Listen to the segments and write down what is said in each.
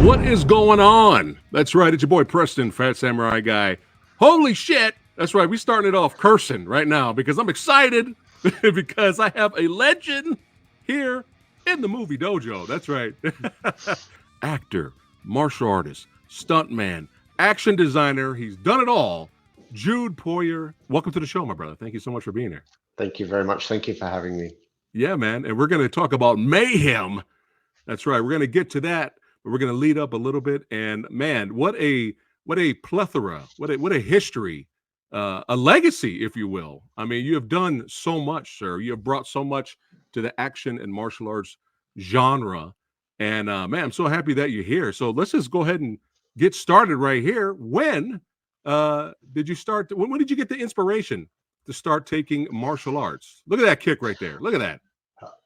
What is going on? That's right. It's your boy Preston, Fat Samurai Guy. Holy shit. That's right. We're starting it off cursing right now because I'm excited because I have a legend here in the movie dojo. That's right. Actor, martial artist, stuntman, action designer. He's done it all. Jude Poyer. Welcome to the show, my brother. Thank you so much for being here. Thank you very much. Thank you for having me. Yeah, man. And we're going to talk about Mayhem. That's right. We're going to get to that. But we're going to lead up a little bit, and man, what a plethora, what a history, a legacy, if you will. I mean, you have done so much, sir. You have brought so much to the action and martial arts genre, and man, I'm so happy that you're here. So let's just go ahead and get started right here. When did you start? When did you get the inspiration to start taking martial arts? Look at that kick right there. Look at that.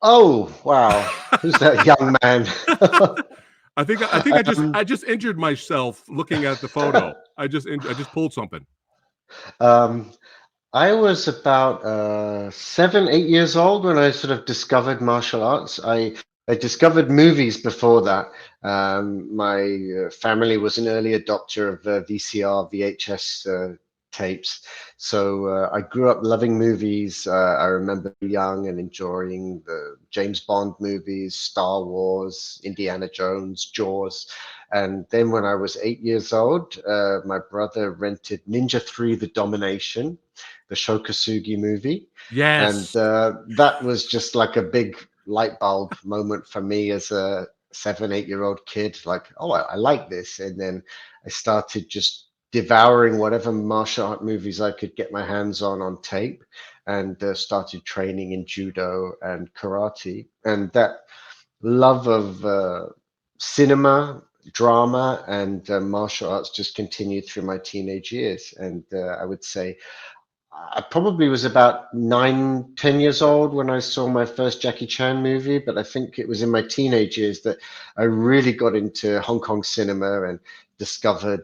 Oh wow, who's that young man? I think I just injured myself looking at the photo. I just pulled something. I was about 7-8 years old when I sort of discovered martial arts. I discovered movies before that. My family was an early adopter of VCR, VHS tapes. So I grew up loving movies. I remember young and enjoying the James Bond movies, Star Wars, Indiana Jones, Jaws. And then when I was 8 years old, my brother rented Ninja 3: The Domination, the Shokasugi movie. Yes. And that was just like a big light bulb moment for me as a 7-8-year-old kid. Like, oh, I like this. And then I started just devouring whatever martial art movies I could get my hands on tape, and started training in judo and karate. And that love of cinema, drama, and martial arts just continued through my teenage years. And I would say I probably was about 9, 10 years old when I saw my first Jackie Chan movie, but I think it was in my teenage years that I really got into Hong Kong cinema and discovered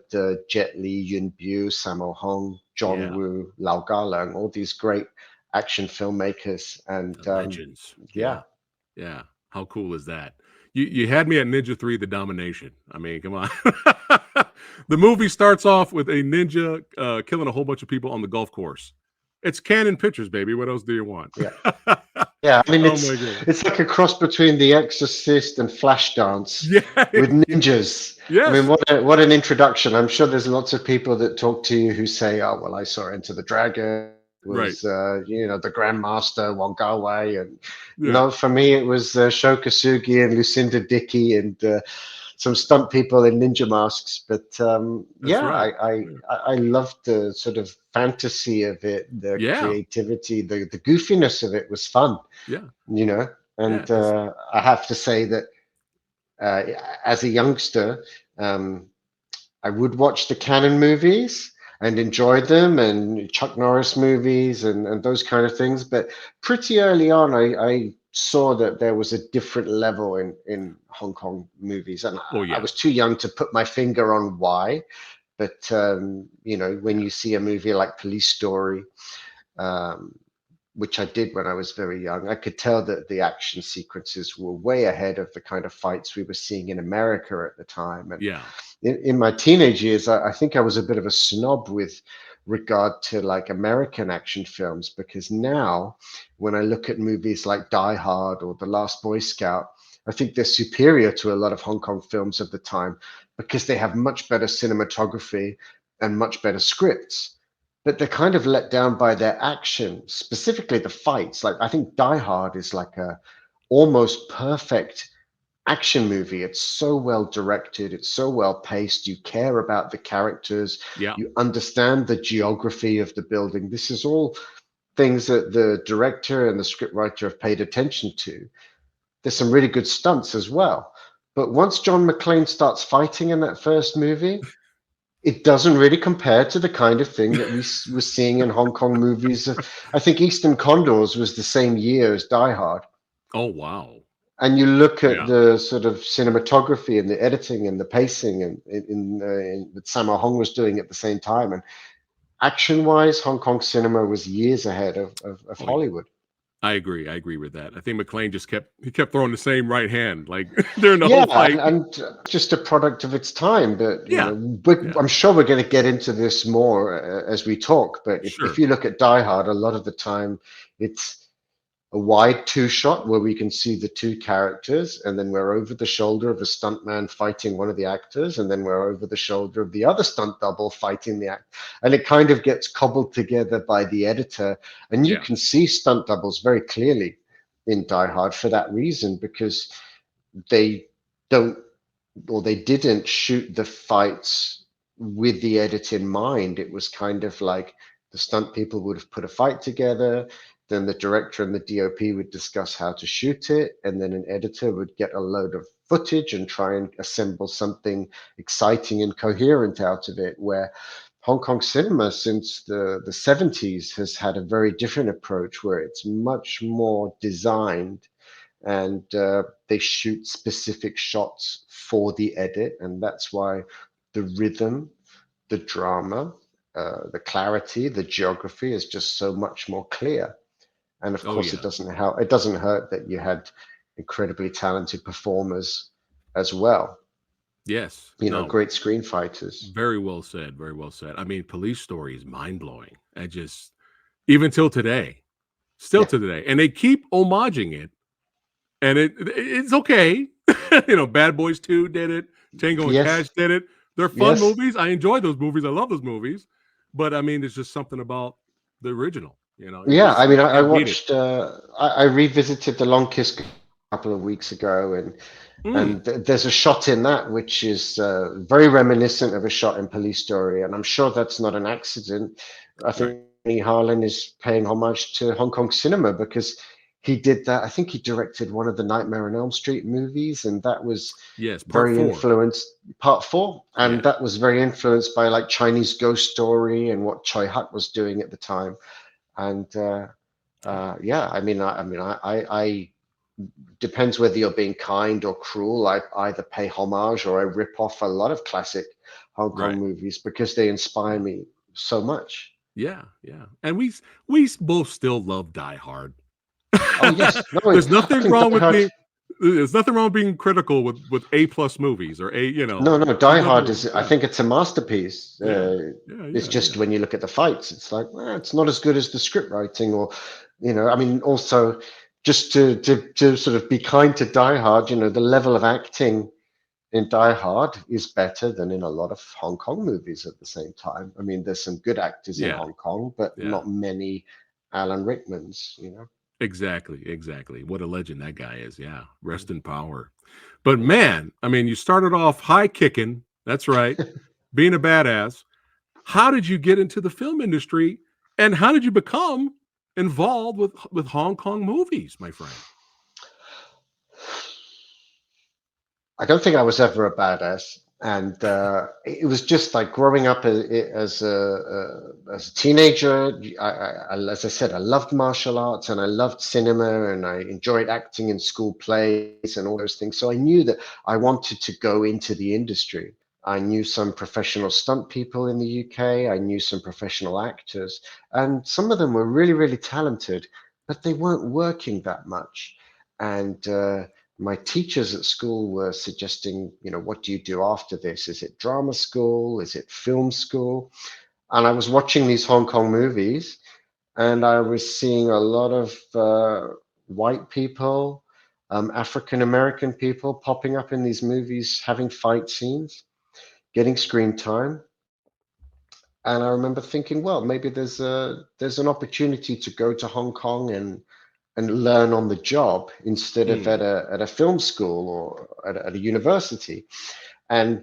Jet Li, Yuen Biao, Sammo Hung, John Woo, Lau Ga-Leung, all these great action filmmakers. And legends. Yeah. How cool is that? You had me at Ninja 3: The Domination. I mean, come on. The movie starts off with a ninja killing a whole bunch of people on the golf course. It's Canon Pictures, baby. What else do you want? Yeah. I mean, it's like a cross between The Exorcist and Flashdance with ninjas. Yes. I mean, what an introduction. I'm sure there's lots of people that talk to you who say, oh, well, I saw Enter the Dragon. Was the Grandmaster Wong Kar-wai, and for me it was Shokasugi and Lucinda Dickey and some stunt people in ninja masks. But I loved the sort of fantasy of it, the creativity, the goofiness of it was fun. And I have to say that as a youngster, I would watch the Cannon movies and enjoyed them, and Chuck Norris movies and those kind of things. But pretty early on, I saw that there was a different level in Hong Kong movies. And I was too young to put my finger on why. But, when you see a movie like Police Story, which I did when I was very young, I could tell that the action sequences were way ahead of the kind of fights we were seeing in America at the time. And in my teenage years, I think I was a bit of a snob with regard to like American action films, because now when I look at movies like Die Hard or The Last Boy Scout, I think they're superior to a lot of Hong Kong films of the time because they have much better cinematography and much better scripts. But they're kind of let down by their action, specifically the fights. Like, I think Die Hard is like a almost perfect action movie. It's so well directed. It's so well paced. You care about the characters. You understand the geography of the building. This is all things that the director and the scriptwriter have paid attention to. There's some really good stunts as well. But once John McClane starts fighting in that first movie, it doesn't really compare to the kind of thing that we were seeing in Hong Kong movies. I think Eastern Condors was the same year as Die Hard. Oh, wow. And you look at the sort of cinematography and the editing and the pacing and that Sammo Hung was doing at the same time. And action-wise, Hong Kong cinema was years ahead of Hollywood. I agree. I agree with that. I think McClane just kept throwing the same right hand like during the Yeah, whole fight. and just a product of its time. But Yeah. Yeah. I'm sure we're going to get into this more as we talk. But if Sure. you look at Die Hard, a lot of the time it's a wide two shot where we can see the two characters, and then we're over the shoulder of a stuntman fighting one of the actors, and then we're over the shoulder of the other stunt double fighting the act, and it kind of gets cobbled together by the editor, and you Yeah. can see stunt doubles very clearly in Die Hard for that reason, because they don't, or they didn't shoot the fights with the edit in mind. It was kind of like the stunt people would have put a fight together, then the director and the DOP would discuss how to shoot it, and then an editor would get a load of footage and try and assemble something exciting and coherent out of it. Where Hong Kong cinema since the 70s has had a very different approach where it's much more designed, and they shoot specific shots for the edit, and that's why the rhythm, the drama, the clarity, the geography is just so much more clear. And of Oh course, yeah. it doesn't hurt that you had incredibly talented performers as well. Yes. You know, No. great screen fighters. Very well said. Very well said. I mean, Police Story is mind blowing. I just even till today, still Yeah. to today, and they keep homaging it, and it's okay. Bad Boys 2 did it. Tango and Yes. Cash did it. They're fun Yes. movies. I enjoy those movies. I love those movies. But I mean, there's just something about the original. You Yeah, just I mean, I can't beat it. watched, I revisited The Long Kiss a couple of weeks ago, Mm, and there's a shot in that which is very reminiscent of a shot in Police Story, and I'm sure that's not an accident. I right. think Rennie Harlan is paying homage to Hong Kong cinema because he did that. I think he directed one of the Nightmare on Elm Street movies, and that was Yes. Part very four. influenced, part four, and Yeah. that was very influenced by like Chinese Ghost Story and what Choi Hut was doing at the time. And yeah, I depends whether you're being kind or cruel. I either pay homage or I rip off a lot of classic Hong Kong Right. movies because they inspire Yeah. me so much. Yeah. Yeah. And we both still love Die Hard. Oh yes, no, There's I nothing think wrong Die with Hard. being there's nothing wrong with being critical with A+ movies or No, Die there's nothing Hard wrong. is. I Yeah. think it's a masterpiece. Yeah. Yeah. It's Yeah. just Yeah. when you look at the fights, it's like it's not as good as the script writing, or I mean, also just to sort of be kind to Die Hard. The level of acting in Die Hard is better than in a lot of Hong Kong movies at the same time. I mean, there's some good actors in Yeah. Hong Kong, but Yeah. not many Alan Rickmans. Exactly. Exactly. What a legend that guy is. Yeah. Rest in power. But Yeah. man, I mean, you started off high kicking. That's right. Being a badass. How did you get into the film industry, and how did you become involved with Hong Kong movies, my friend? I don't think I was ever a badass, and it was just like growing up as a teenager. As I said, I loved martial arts and I loved cinema, and I enjoyed acting in school plays and all those things. So I knew that I wanted to go into the industry. I knew some professional stunt people in the UK. I knew some professional actors, and some of them were really, really talented, but they weren't working that much. And my teachers at school were suggesting, what do you do after this? Is it drama school? Is it film school? And I was watching these Hong Kong movies, and I was seeing a lot of white people, African American people popping up in these movies, having fight scenes, getting screen time. And I remember thinking, well, maybe there's an opportunity to go to Hong Kong and learn on the job instead of Mm, at a film school or at a university. And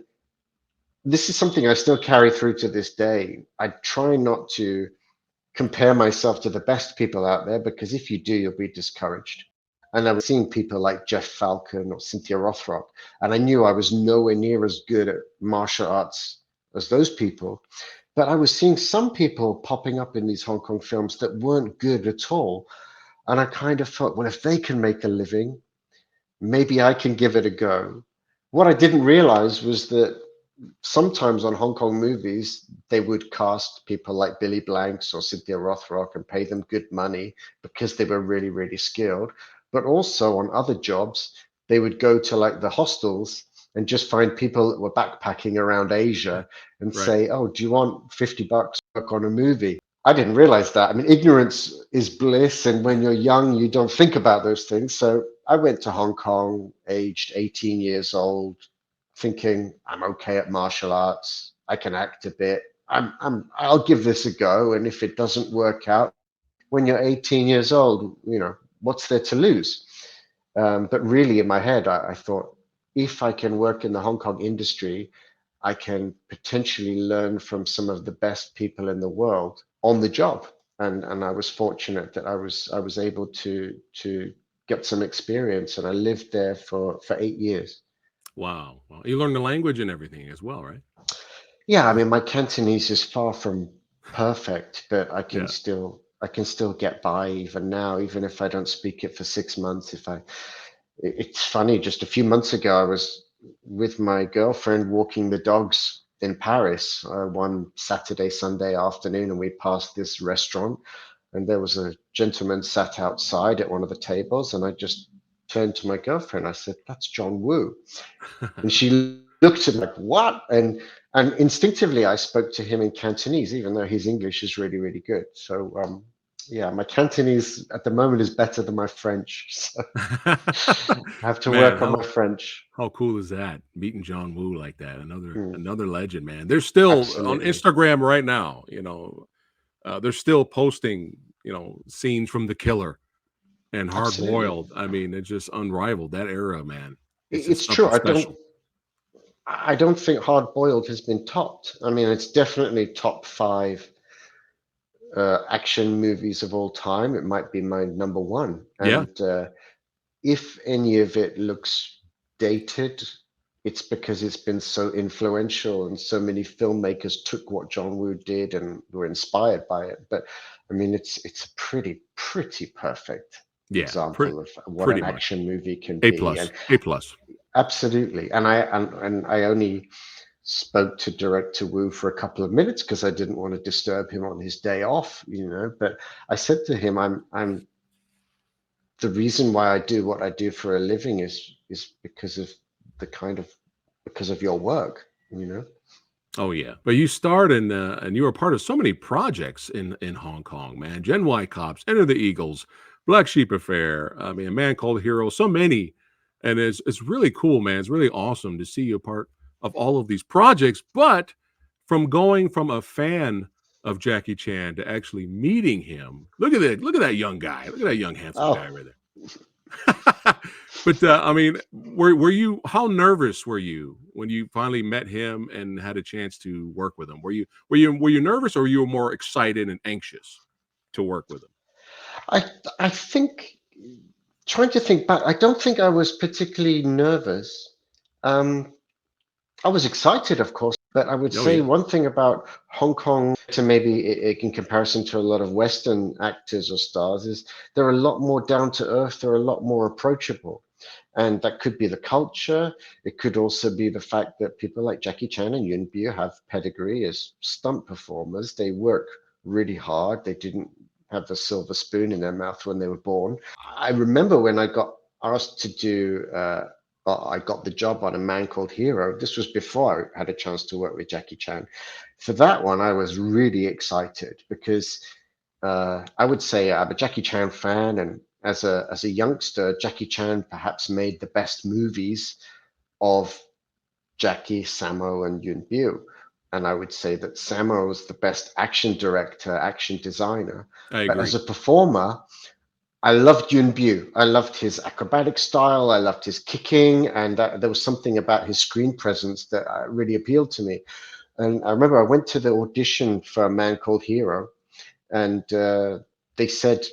this is something I still carry through to this day. I try not to compare myself to the best people out there, because if you do, you'll be discouraged. And I was seeing people like Jeff Falcon or Cynthia Rothrock, and I knew I was nowhere near as good at martial arts as those people. But I was seeing some people popping up in these Hong Kong films that weren't good at all. And I kind of thought, well, if they can make a living, maybe I can give it a go. What I didn't realize was that sometimes on Hong Kong movies, they would cast people like Billy Blanks or Cynthia Rothrock and pay them good money because they were really, really skilled. But also on other jobs, they would go to like the hostels and just find people that were backpacking around Asia and Right. say, "Oh, do you want $50 to work on a movie?" I didn't realize that. I mean, ignorance is bliss, and when you're young, you don't think about those things. So I went to Hong Kong, aged 18 years old, thinking I'm okay at martial arts. I can act a bit. I'll give this a go. And if it doesn't work out, when you're 18 years old, what's there to lose? But really, in my head, I thought if I can work in the Hong Kong industry, I can potentially learn from some of the best people in the world on the job. And I was fortunate that I was able to get some experience, and I lived there for 8 years. Wow. Well, you learn the language and everything as well, right? Yeah, I mean, my Cantonese is far from perfect, but I can Yeah. still I can still get by even now, even if I don't speak it for 6 months. It's funny, just a few months ago, I was with my girlfriend walking the dogs in Paris one Saturday, Sunday afternoon, and we passed this restaurant, and there was a gentleman sat outside at one of the tables, and I just turned to my girlfriend. I said, "That's John Woo." And she looked at me like, "What?" And instinctively, I spoke to him in Cantonese, even though his English is really, really good. So, yeah, my Cantonese at the moment is better than my French. So I have to Man, work on my French. how cool is that? Meeting John Woo like that. Another Mm, another legend, man. They're still on absolutely. Instagram right now, they're still posting, scenes from The Killer and Hard Absolutely. Boiled. I mean, it's just unrivaled. That era, man. It's just It's true. something I don't special. I don't think Hard Boiled has been topped. I mean, it's definitely top five action movies of all time. It might be my number one. Yeah. And if any of it looks dated, it's because it's been so influential and so many filmmakers took what John Woo did and were inspired by it. But I mean, it's a pretty perfect Yeah. example of what Pretty an much. action movie can A be. And plus. A plus. absolutely. And I only spoke to director Wu for a couple of minutes because I didn't want to disturb him on his day off. But I said to him, I'm the reason why I do what I do for a living is because of the kind of because of your work. Oh yeah, but you starred and you were part of so many projects in Hong Kong, man. Gen Y Cops, Enter the Eagles, Black Sheep Affair. I mean, A Man Called Hero. So many, and it's really cool, man. It's really awesome to see you a part of all of these projects. But from going from a fan of Jackie Chan to actually meeting him, look at that! Look at that young guy! Look at that young handsome guy Oh, right there. But I mean, were you? How nervous were you when you finally met him and had a chance to work with him? Were you nervous, or were you more excited and anxious to work with him? I I think trying to think back, I don't think I was particularly nervous. Um, I was excited, of course, but I would Oh say yeah, one thing about Hong Kong to maybe in comparison to a lot of Western actors or stars is they're a lot more down to earth, they're a lot more approachable. And that could be the culture. It could also be the fact that people like Jackie Chan and Yuen Biao have pedigree as stunt performers. They work really hard. They didn't have the silver spoon in their mouth when they were born. I remember when I got asked to do I got the job on A Man Called Hero. This was before I had a chance to work with Jackie Chan. For that one, I was really excited because I would say I'm a Jackie Chan fan, and as a youngster, Jackie Chan perhaps made the best movies of Jackie, Sammo, and Yuen Biao. And I would say that Sammo was the best action director, action designer. I But as agree. a performer, I loved Yuen Biao. I loved his acrobatic style. I loved his kicking, and there was something about his screen presence that really appealed to me. And I remember I went to the audition for A Man Called Hero, and they said,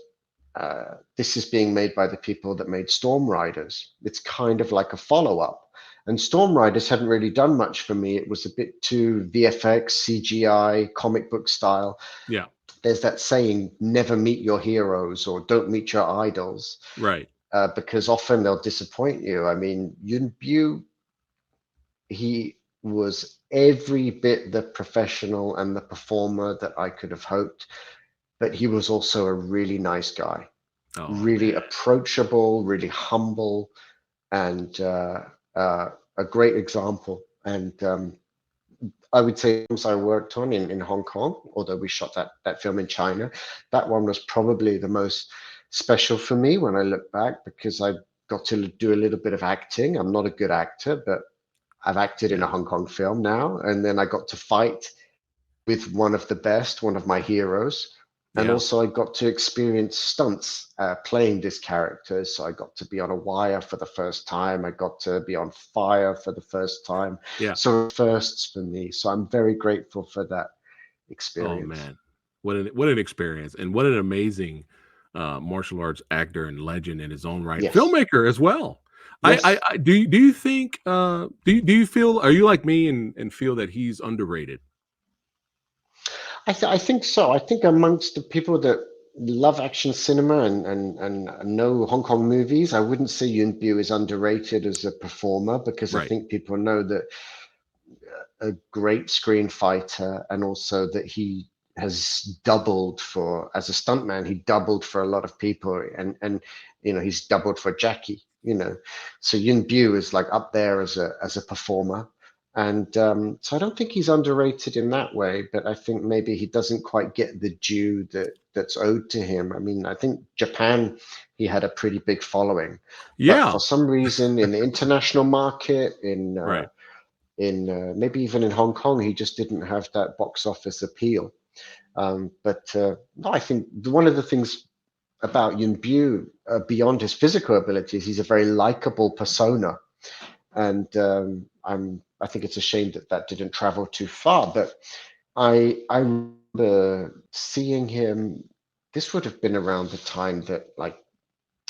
this is being made by the people that made Storm Riders. It's kind of like a follow up. And Storm Riders hadn't really done much for me. It was a bit too VFX, CGI, comic book style. Yeah, There's that saying, never meet your heroes or don't meet your idols, right. because often they'll disappoint you. I mean, Yun Bu, he was every bit the professional and the performer that I could have hoped, but he was also a really nice guy, Oh really man. approachable, really humble, and a great example. And I would say films I worked on in Hong Kong, although we shot that film in China, that one was probably the most special for me when I look back, because I got to do a little bit of acting. I'm not a good actor, but I've acted in a Yeah. Hong Kong film now, and then I got to fight with one of the best, one of my heroes. And Yeah. also, I got to experience stunts playing this character. So I got to be on a wire for the first time. I got to be on fire for the first time. Yeah. So firsts for me. So I'm very grateful for that Oh experience. man. What an experience, and what an amazing martial arts actor and legend in his own right. Yes. Filmmaker as well. Yes. Do you think do you feel, are you like me and feel that he's underrated? I think so. I think amongst the people that love action cinema and know Hong Kong movies, I wouldn't say Yuen Biu is underrated as a performer, because I Right. think people know that a great screen fighter, and also that he has doubled for, as a stuntman, he doubled for a lot of people, and he's doubled for Jackie. So Yuen Biu is like up there as a performer. And so I don't think he's underrated in that way, but I think maybe he doesn't quite get the due that's owed to him. I mean, I think Japan, he had a pretty big following, but Yeah. for some reason in the international market, Right. in maybe even in Hong Kong, he just didn't have that box office appeal. But no, I think one of the things about Yun Bu, beyond his physical abilities, he's a very likable persona, and I think it's a shame that that didn't travel too far. But I remember seeing him. This would have been around the time that, like,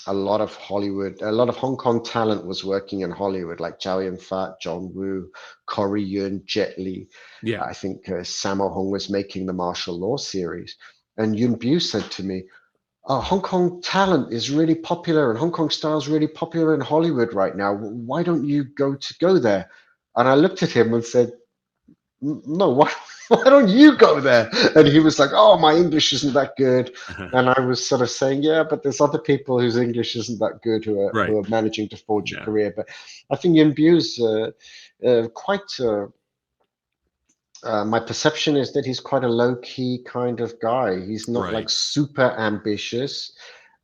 a lot of Hong Kong talent was working in Hollywood, like Chow Yun-fat, John Woo, Corey Yun, Jet Li. Yeah. I think Sammo Hung was making the martial law series. And Yun Bu said to me, "Oh, Hong Kong talent is really popular, and Hong Kong style is really popular in Hollywood right now. Why don't you go there?" And I looked at him and said, "No, why, why don't you go there?" And he was like, "Oh, my English isn't that good." And I was sort of saying, "Yeah, but there's other people whose English isn't that good Right. who are managing to forge a Yeah. career." But I think Yin Bu's quite. My perception is that he's quite a low key kind of guy. He's not Right. like super ambitious.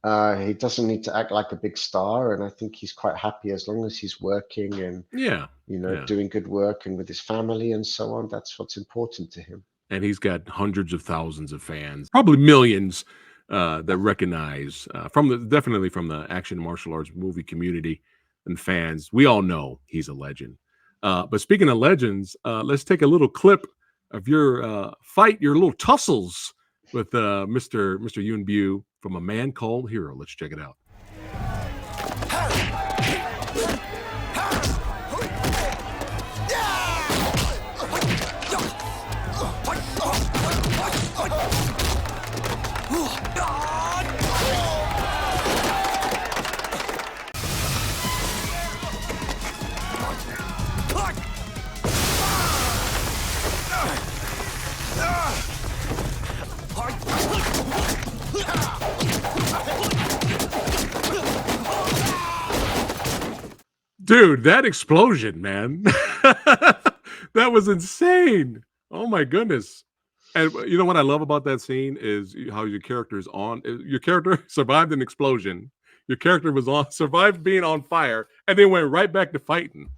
He doesn't need to act like a big star, and I think he's quite happy as long as he's working and Yeah. Yeah. doing good work and with his family and so on. That's what's important to him. And he's got hundreds of thousands of fans, probably millions, that recognize, definitely from the action martial arts movie community and fans. We all know he's a legend. But speaking of legends, let's take a little clip of your fight, your little tussles with Mr. Yun Bu from A Man Called Hero. Let's check it out. Dude, that explosion, man. That was insane. Oh my goodness. And you know what I love about that scene is how your character is on. Your character survived an explosion. Your character was on survived being on fire and then went right back to fighting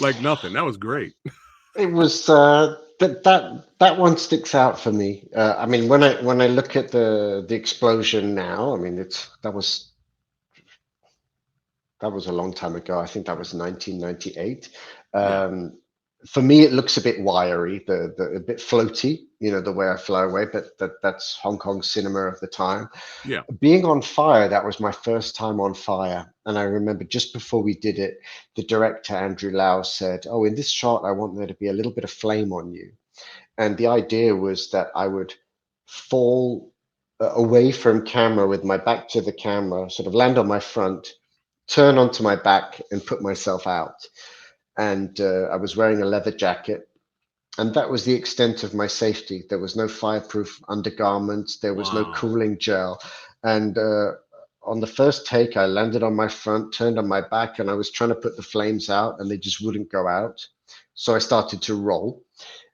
like nothing. That was great. It was that one sticks out for me. I mean, when I look at the explosion now, I mean, that was a long time ago. I think that was 1998. Yeah. For me, it looks a bit wiry, a bit floaty, the way I fly away. But that's Hong Kong cinema of the time. Yeah. Being on fire, that was my first time on fire, and I remember just before we did it, the director Andrew Lau said, "Oh, in this shot, I want there to be a little bit of flame on you." And the idea was that I would fall away from camera with my back to the camera, sort of land on my front, turn onto my back and put myself out. and I was wearing a leather jacket. And that was the extent of my safety. There was no fireproof undergarments. There was no Wow. cooling gel. And on the first take, I landed on my front, turned on my back, and I was trying to put the flames out, and they just wouldn't go out. So I started to roll,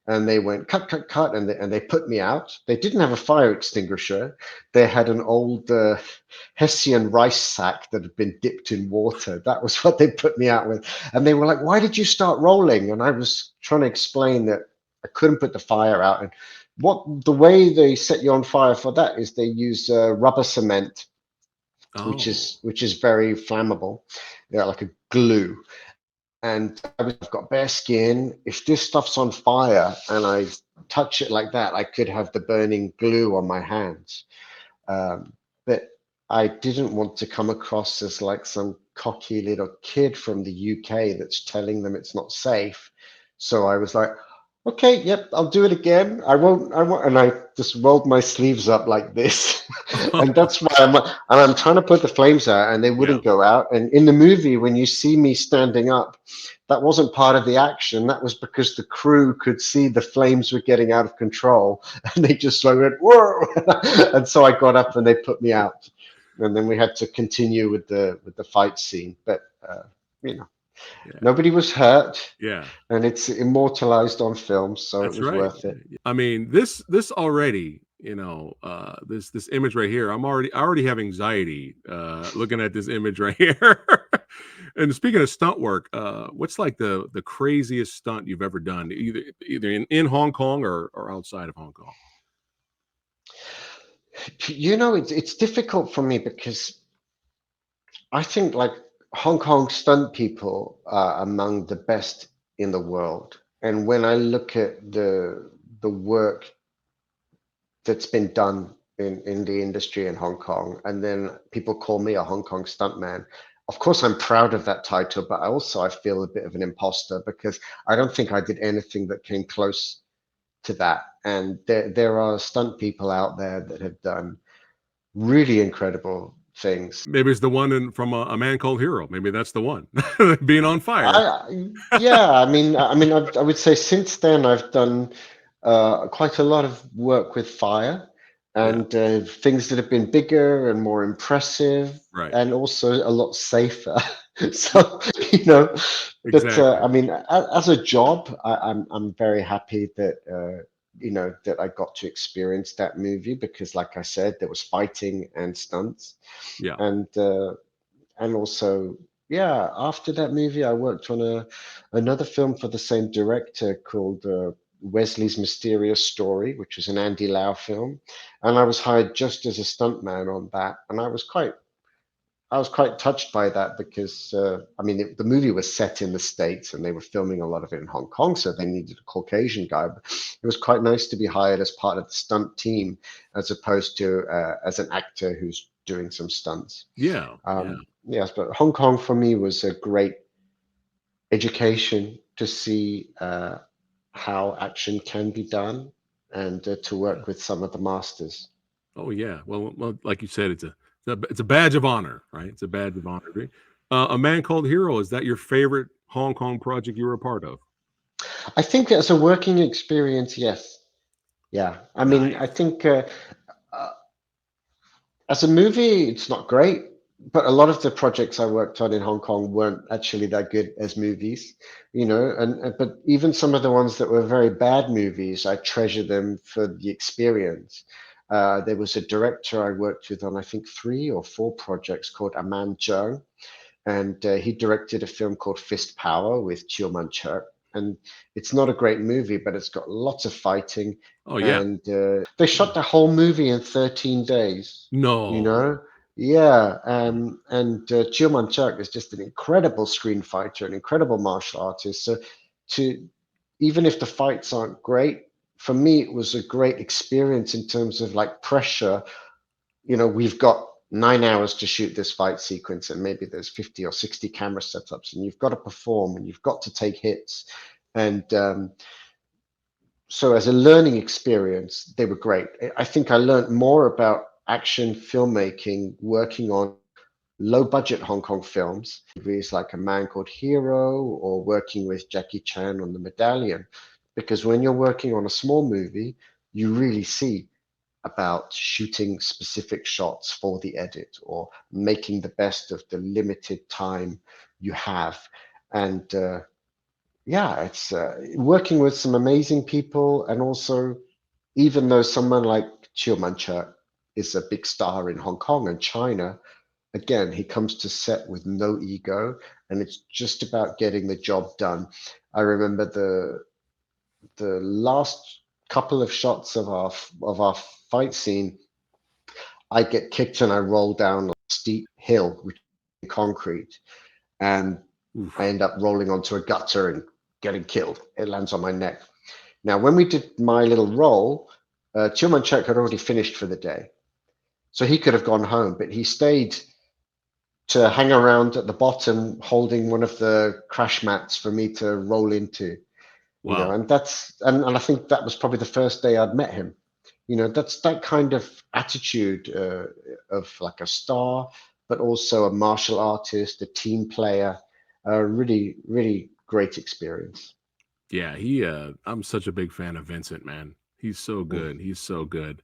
and they went cut, cut, cut, and they put me out. They didn't have a fire extinguisher. They had an old Hessian rice sack that had been dipped in water. That was what they put me out with. And they were like, "Why did you start rolling?" And I was trying to explain that I couldn't put the fire out. And the way they set you on fire for that is they use rubber cement, which Oh, is very flammable, like a glue. And I've got bare skin. If this stuff's on fire and I touch it like that, I could have the burning glue on my hands. But I didn't want to come across as like some cocky little kid from the UK that's telling them it's not safe. So I was like, okay, yep, I'll do it again. I won't. And I just rolled my sleeves up like this. And that's why I'm trying to put the flames out and they yeah. wouldn't go out. And in the movie, when you see me standing up, that wasn't part of the action. That was because the crew could see the flames were getting out of control and they just like went, whoa. And so I got up and they put me out. And then we had to continue with the fight scene. But you know, Yeah. nobody was hurt, Yeah. and it's immortalized on film, so it That's was right. worth it. I mean, this already, this image right here, I already have anxiety looking at this image right here. And speaking of stunt work, what's like the craziest stunt you've ever done, either in Hong Kong or outside of Hong Kong? It's difficult for me because I think like Hong Kong stunt people are among the best in the world. And when I look at the work that's been done in the industry in Hong Kong, and then people call me a Hong Kong stuntman. Of course, I'm proud of that title, but I feel a bit of an imposter because I don't think I did anything that came close to that. And there are stunt people out there that have done really incredible things. Maybe it's the one from a Man Called Hero. Maybe that's the one. Being on fire. Yeah, I would say since then I've done quite a lot of work with fire Yeah, and things that have been bigger and more impressive right. and also a lot safer. So, you know, but Exactly. as a job, I'm very happy that that I got to experience that movie because, like I said, there was fighting and stunts, Yeah. and also, yeah, after that movie, I worked on another film for the same director called Wesley's Mysterious Story, which was an Andy Lau film, and I was hired just as a stuntman on that, and I was quite touched by that because the movie was set in the States and they were filming a lot of it in Hong Kong, so they needed a Caucasian guy. But it was quite nice to be hired as part of the stunt team as opposed to as an actor who's doing some stunts. Yeah. Yeah. Yes, but Hong Kong for me was a great education to see how action can be done and to Yeah. work with some of the masters. Oh yeah. Well, like you said, it's a badge of honor, right? It's a badge of honor. Right? A Man Called Hero, is that your favorite Hong Kong project you were a part of? I think as a working experience, yes. Yeah. I Nice. think uh, as a movie, it's not great, but a lot of the projects I worked on in Hong Kong weren't actually that good as movies, but even some of the ones that were very bad movies, I treasure them for the experience. There was a director I worked with on, I think, 3 or 4 projects called Aman Chung, and he directed a film called Fist Power with Chiu Man-chuk. And it's not a great movie, but it's got lots of fighting, Oh yeah. and they shot the whole movie in 13 days. You No. know, yeah, and Chiu Man-chuk is just an incredible screen fighter, an incredible martial artist. So, to even if the fights aren't great, for me it was a great experience in terms of like pressure. We've got 9 hours to shoot this fight sequence, and maybe there's 50 or 60 camera setups, and you've got to perform and you've got to take hits. And so, as a learning experience, they were great. I think I learned more about action filmmaking working on low budget Hong Kong films, movies like A Man Called Hero or working with Jackie Chan on The Medallion. Because when you're working on a small movie, you really see about shooting specific shots for the edit or making the best of the limited time you have. And yeah, it's working with some amazing people. And also, even though someone like Chiu Man-chek is a big star in Hong Kong and China, again, he comes to set with no ego, and it's just about getting the job done. I remember the last couple of shots of our fight scene. I get kicked and I roll down a steep hill, which is concrete, and I end up rolling onto a gutter and getting killed. It lands on my neck. Now, when we did my little roll, Chiu Man-chek had already finished for the day, so he could have gone home, but he stayed to hang around at the bottom, holding one of the crash mats for me to roll into. Wow. You know, and I think that was probably the first day I'd met him. You know, that's that kind of attitude of like a star, but also a martial artist, a team player. Really, really great experience. Yeah, I'm such a big fan of Vincent, man. He's so good. He's so good.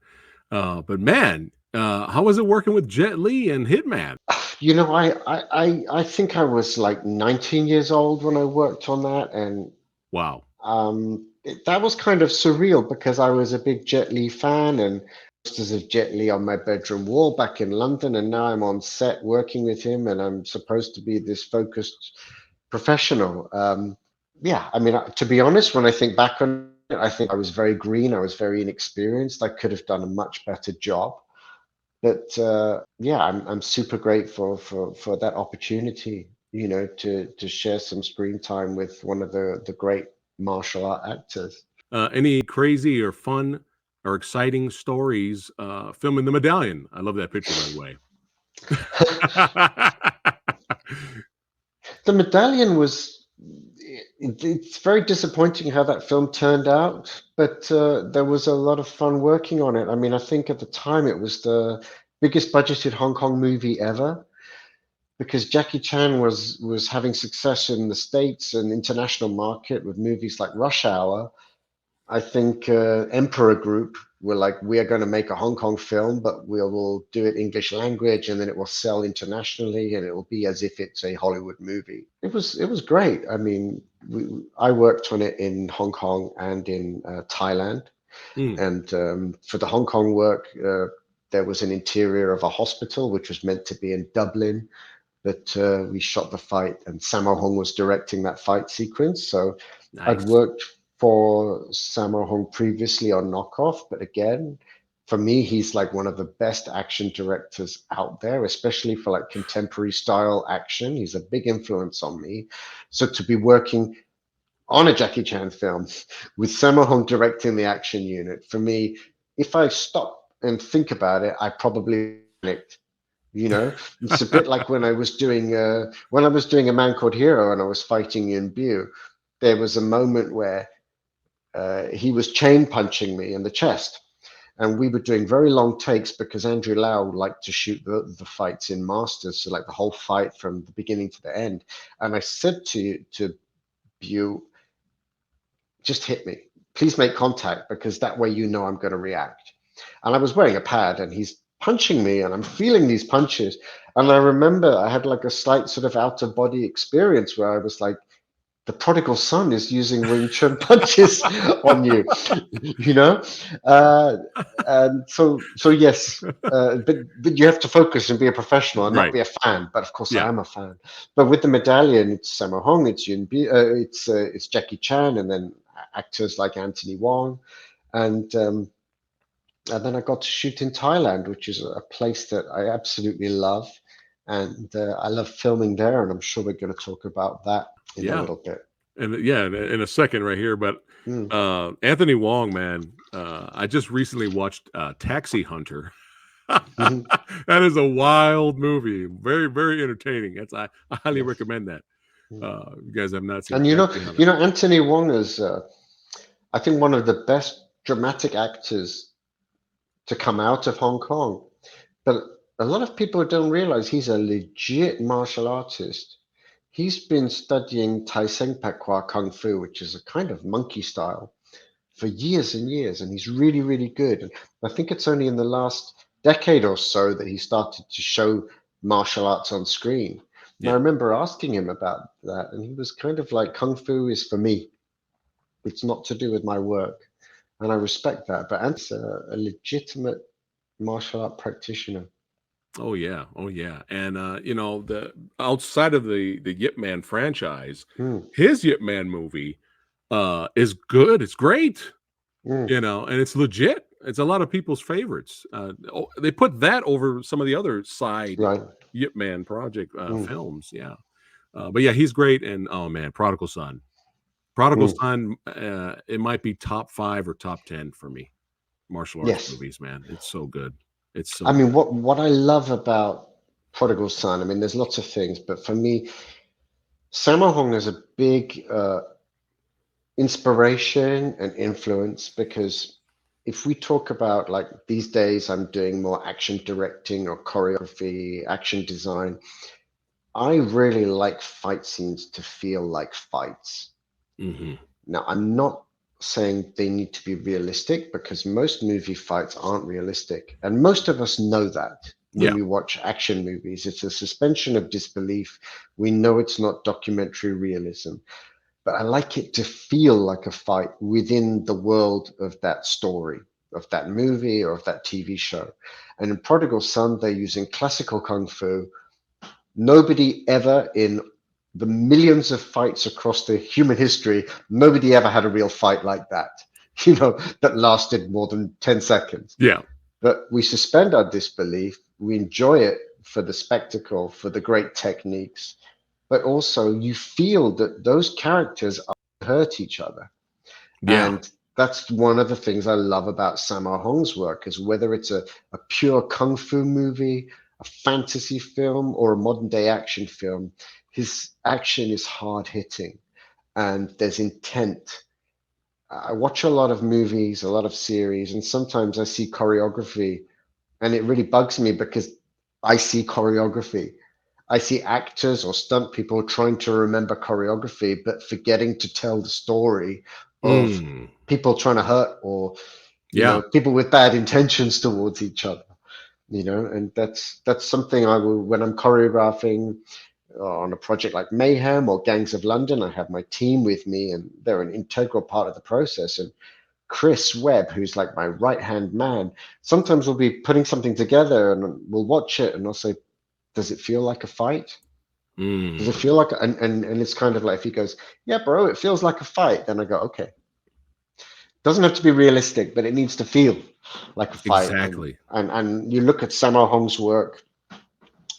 But man, how was it working with Jet Li and Hitman? You know, I think I was like 19 years old when I worked on that, and wow, that was kind of surreal because I was a big Jet Li fan and posters of Jet Li on my bedroom wall back in London, and now I'm on set working with him, and I'm supposed to be this focused professional. Yeah, I mean, to be honest, when I think back on it, I think I was very green, I was very inexperienced, I could have done a much better job. But yeah, I'm super grateful for that opportunity, you know, to share some screen time with one of the great martial art actors. Any crazy or fun or exciting stories filming The Medallion? I love that picture, by the way. The Medallion was, it's very disappointing how that film turned out, but there was a lot of fun working on it. I mean, I think at the time it was the biggest budgeted Hong Kong movie ever, because Jackie Chan was having success in the States and international market with movies like Rush Hour. I think Emperor Group were like, we are going to make a Hong Kong film, but we'll do it English language, and then it will sell internationally, and it will be as if it's a Hollywood movie. It was great. I mean, I worked on it in Hong Kong and in Thailand, and for the Hong Kong work, there was an interior of a hospital which was meant to be in Dublin. That we shot the fight, and Sammo Hung was directing that fight sequence. So nice. I'd worked for Sammo Hung previously on Knockoff, but again, for me, he's like one of the best action directors out there, especially for like contemporary style action. He's a big influence on me. So to be working on a Jackie Chan film with Sammo Hung directing the action unit, for me, if I stop and think about it, I probably panicked. You know, it's a bit like when I was doing A Man Called Hero and I was fighting Yuen Biu. There was a moment where he was chain punching me in the chest, and we were doing very long takes because Andrew Lau liked to shoot the fights in masters, so like the whole fight from the beginning to the end. And I said to Biu, just hit me, please make contact, because that way you know I'm going to react. And I was wearing a pad, and he's punching me, and I'm feeling these punches. And I remember I had like a slight sort of out of body experience where I was like, the prodigal son is using Wing Chun punches on you, you know? And so yes, but you have to focus and be a professional and not be a fan. But of course, I am a fan. But with the Medallion, it's Sammo Hung, it's Yuen Biu, it's Jackie Chan, and then actors like Anthony Wong, and then I got to shoot in Thailand, which is a place that I absolutely love. And I love filming there. And I'm sure we're going to talk about that in a little bit. And in a second right here. But Anthony Wong, man, I just recently watched Taxi Hunter. That is a wild movie. Very, very entertaining. I highly recommend that. You guys have not seen. And you know, Anthony Wong is, I think, one of the best dramatic actors to come out of Hong Kong. But a lot of people don't realize he's a legit martial artist. He's been studying Tai Seng Pak Kwa Kung Fu, which is a kind of monkey style, for years and years, and he's really, really good. And I think it's only in the last decade or so that he started to show martial arts on screen. And I Yeah. remember asking him about that, and he was kind of like, Kung Fu is for me. It's not to do with my work. And I respect that. But Anthony's a legitimate martial art practitioner. Oh yeah. Oh yeah. And you know, the outside of the Yip Man franchise, Mm, his Yip Man movie is good. It's great. mm, You know, and it's legit. It's a lot of people's favorites. They put that over some of the other side right. Yip Man project Mm, films. Yeah. But yeah, he's great. And oh man, Prodigal Son. Prodigal mm. Son, it might be top 5 or top 10 for me. Martial arts Yes. movies, man. It's so good. It's so I mean, good. what I love about Prodigal Son, I mean, there's lots of things, but for me, Sammo Hung is a big inspiration and influence because if we talk about like these days, I'm doing more action directing or choreography, action design. I really like fight scenes to feel like fights. Hmm. Now, I'm not saying they need to be realistic because most movie fights aren't realistic. And most of us know that when Yeah. we watch action movies. It's a suspension of disbelief. We know it's not documentary realism, but I like it to feel like a fight within the world of that story, of that movie, or of that TV show. And in Prodigal Son, they're using classical kung fu. Nobody ever in the millions of fights across the human history, nobody ever had a real fight like that, that lasted more than 10 seconds. Yeah. But we suspend our disbelief. We enjoy it for the spectacle, for the great techniques, but also you feel that those characters hurt each other. Yeah. And that's one of the things I love about Sammo Hong's work is whether it's a pure kung fu movie, a fantasy film, or a modern day action film, his action is hard hitting and there's intent. I watch a lot of movies, a lot of series, and sometimes I see choreography and it really bugs me because I see choreography. I see actors or stunt people trying to remember choreography, but forgetting to tell the story of Mm. people trying to hurt or, Yeah. people with bad intentions towards each other, and that's something I will, when I'm choreographing on a project like Mayhem or Gangs of London, I have my team with me and they're an integral part of the process. And Chris Webb, who's like my right hand man, sometimes we'll be putting something together and we'll watch it and I'll say, does it feel like a fight? Does it Mm. feel like and it's kind of like if he goes, yeah, bro, it feels like a fight, then I go, okay. Doesn't have to be realistic, but it needs to feel like a fight. And Exactly. and you look at Sammo Hong's work,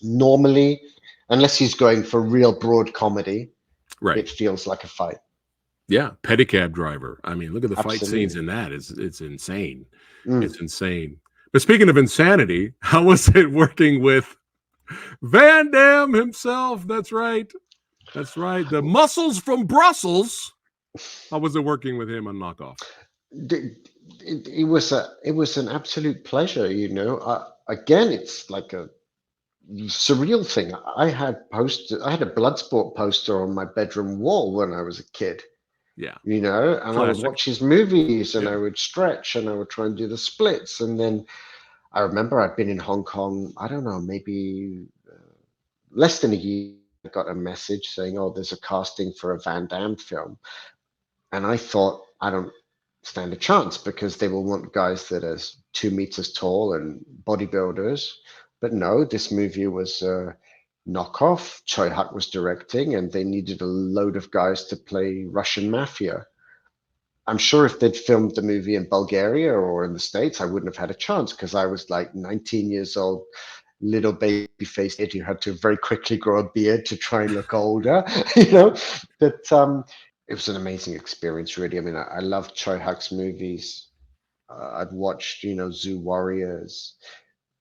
normally, unless he's going for real broad comedy, Right. it feels like a fight. Yeah. Pedicab driver. I mean, look at the fight scenes Absolutely. in that. It's insane. Mm. It's insane. But speaking of insanity, how was it working with Van Damme himself? That's right. That's right. The muscles from Brussels. How was it working with him on Knockoff? It was an absolute pleasure, again, it's like a surreal thing. I had a Bloodsport poster on my bedroom wall when I was a kid, Yeah. and I would Classic. watch his movies and Yeah. I would stretch and I would try and do the splits. And then I remember I'd been in Hong Kong, I don't know, maybe less than a year. I got a message saying, oh, there's a casting for a Van Damme film. And I thought, I don't stand a chance because they will want guys that are 2 meters tall and bodybuilders. But no, this movie was knockoff. Choi Hak was directing, and they needed a load of guys to play Russian mafia. I'm sure if they'd filmed the movie in Bulgaria or in the States, I wouldn't have had a chance because I was like 19 years old, little baby faced kid who had to very quickly grow a beard to try and look older, you know. But it was an amazing experience, really. I mean, I love Choi Hak's movies. I've watched, Zoo Warriors,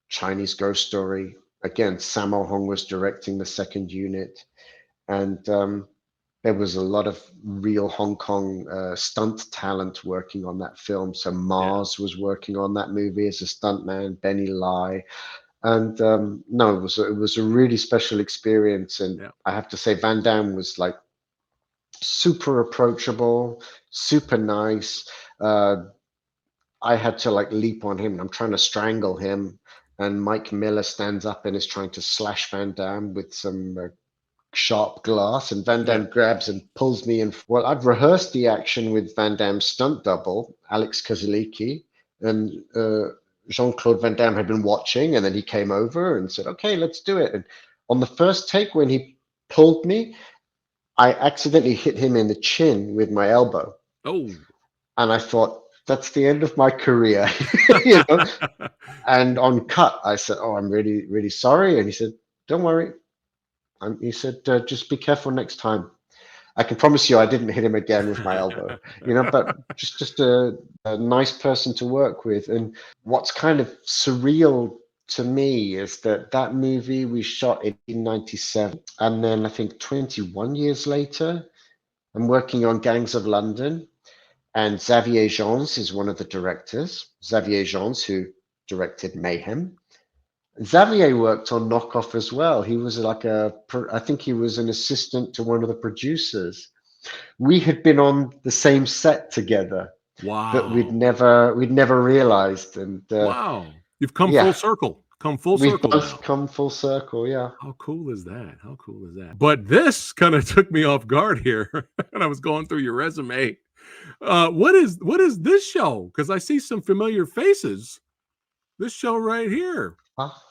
Chinese Ghost Story. Again, Sammo Hong was directing the second unit. And there was a lot of real Hong Kong stunt talent working on that film. So Yeah. Mars was working on that movie as a stuntman, Benny Lai. And no, it was a really special experience. And Yeah. I have to say, Van Damme was like super approachable, super nice. Uh, I had to like leap on him and I'm trying to strangle him. And Mike Miller stands up and is trying to slash Van Damme with some sharp glass. And Van Yeah. Damme grabs and pulls me in. Well, I've rehearsed the action with Van Damme's stunt double, Alex Kozaliki. And Jean-Claude Van Damme had been watching. And then he came over and said, okay, let's do it. And on the first take, when he pulled me, I accidentally hit him in the chin with my elbow. Oh. And I thought, that's the end of my career, you know. And on cut, I said, "Oh, I'm really, really sorry." And he said, "Don't worry." He said, "Just be careful next time." I can promise you, I didn't hit him again with my elbow, you know. But just a nice person to work with. And what's kind of surreal to me is that that movie we shot in 1997, and then I think 21 years later, I'm working on Gangs of London. And Xavier Gens is one of the directors. Xavier Gens, who directed Mayhem. Xavier worked on Knockoff as well. He was like I think he was an assistant to one of the producers. We had been on the same set together, but Wow. we'd never realized. And Wow. You've come yeah, full circle. Come full we've circle both now. come full circle. Yeah. How cool is that? How cool is that? But this kind of took me off guard here. And I was going through your resume. What is this show? Because I see some familiar faces. This show right here. Ah,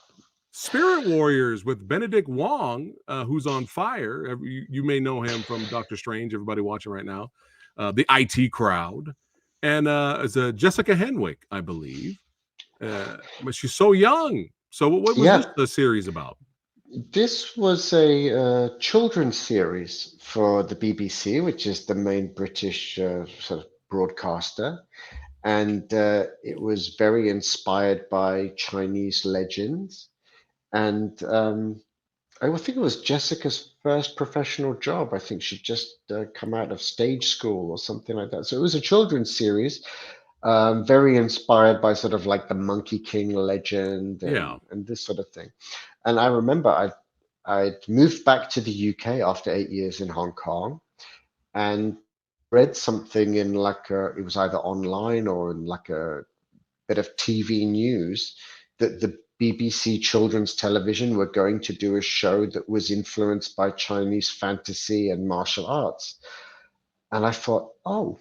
Spirit Warriors with Benedict Wong, who's on fire. You may know him from Doctor Strange, everybody watching right now. The IT crowd. And it's Jessica Henwick, I believe. But she's so young. So what was this yeah. the series about? This was a children's series for the BBC, which is the main British sort of broadcaster. And it was very inspired by Chinese legends. And I think it was Jessica's first professional job. I think she'd just come out of stage school or something like that. So it was a children's series, very inspired by sort of like the Monkey King legend Yeah. and this sort of thing. And I remember I'd moved back to the UK after 8 years in Hong Kong and read something in like it was either online or in like a bit of TV news that the BBC Children's Television were going to do a show that was influenced by Chinese fantasy and martial arts. And I thought, oh,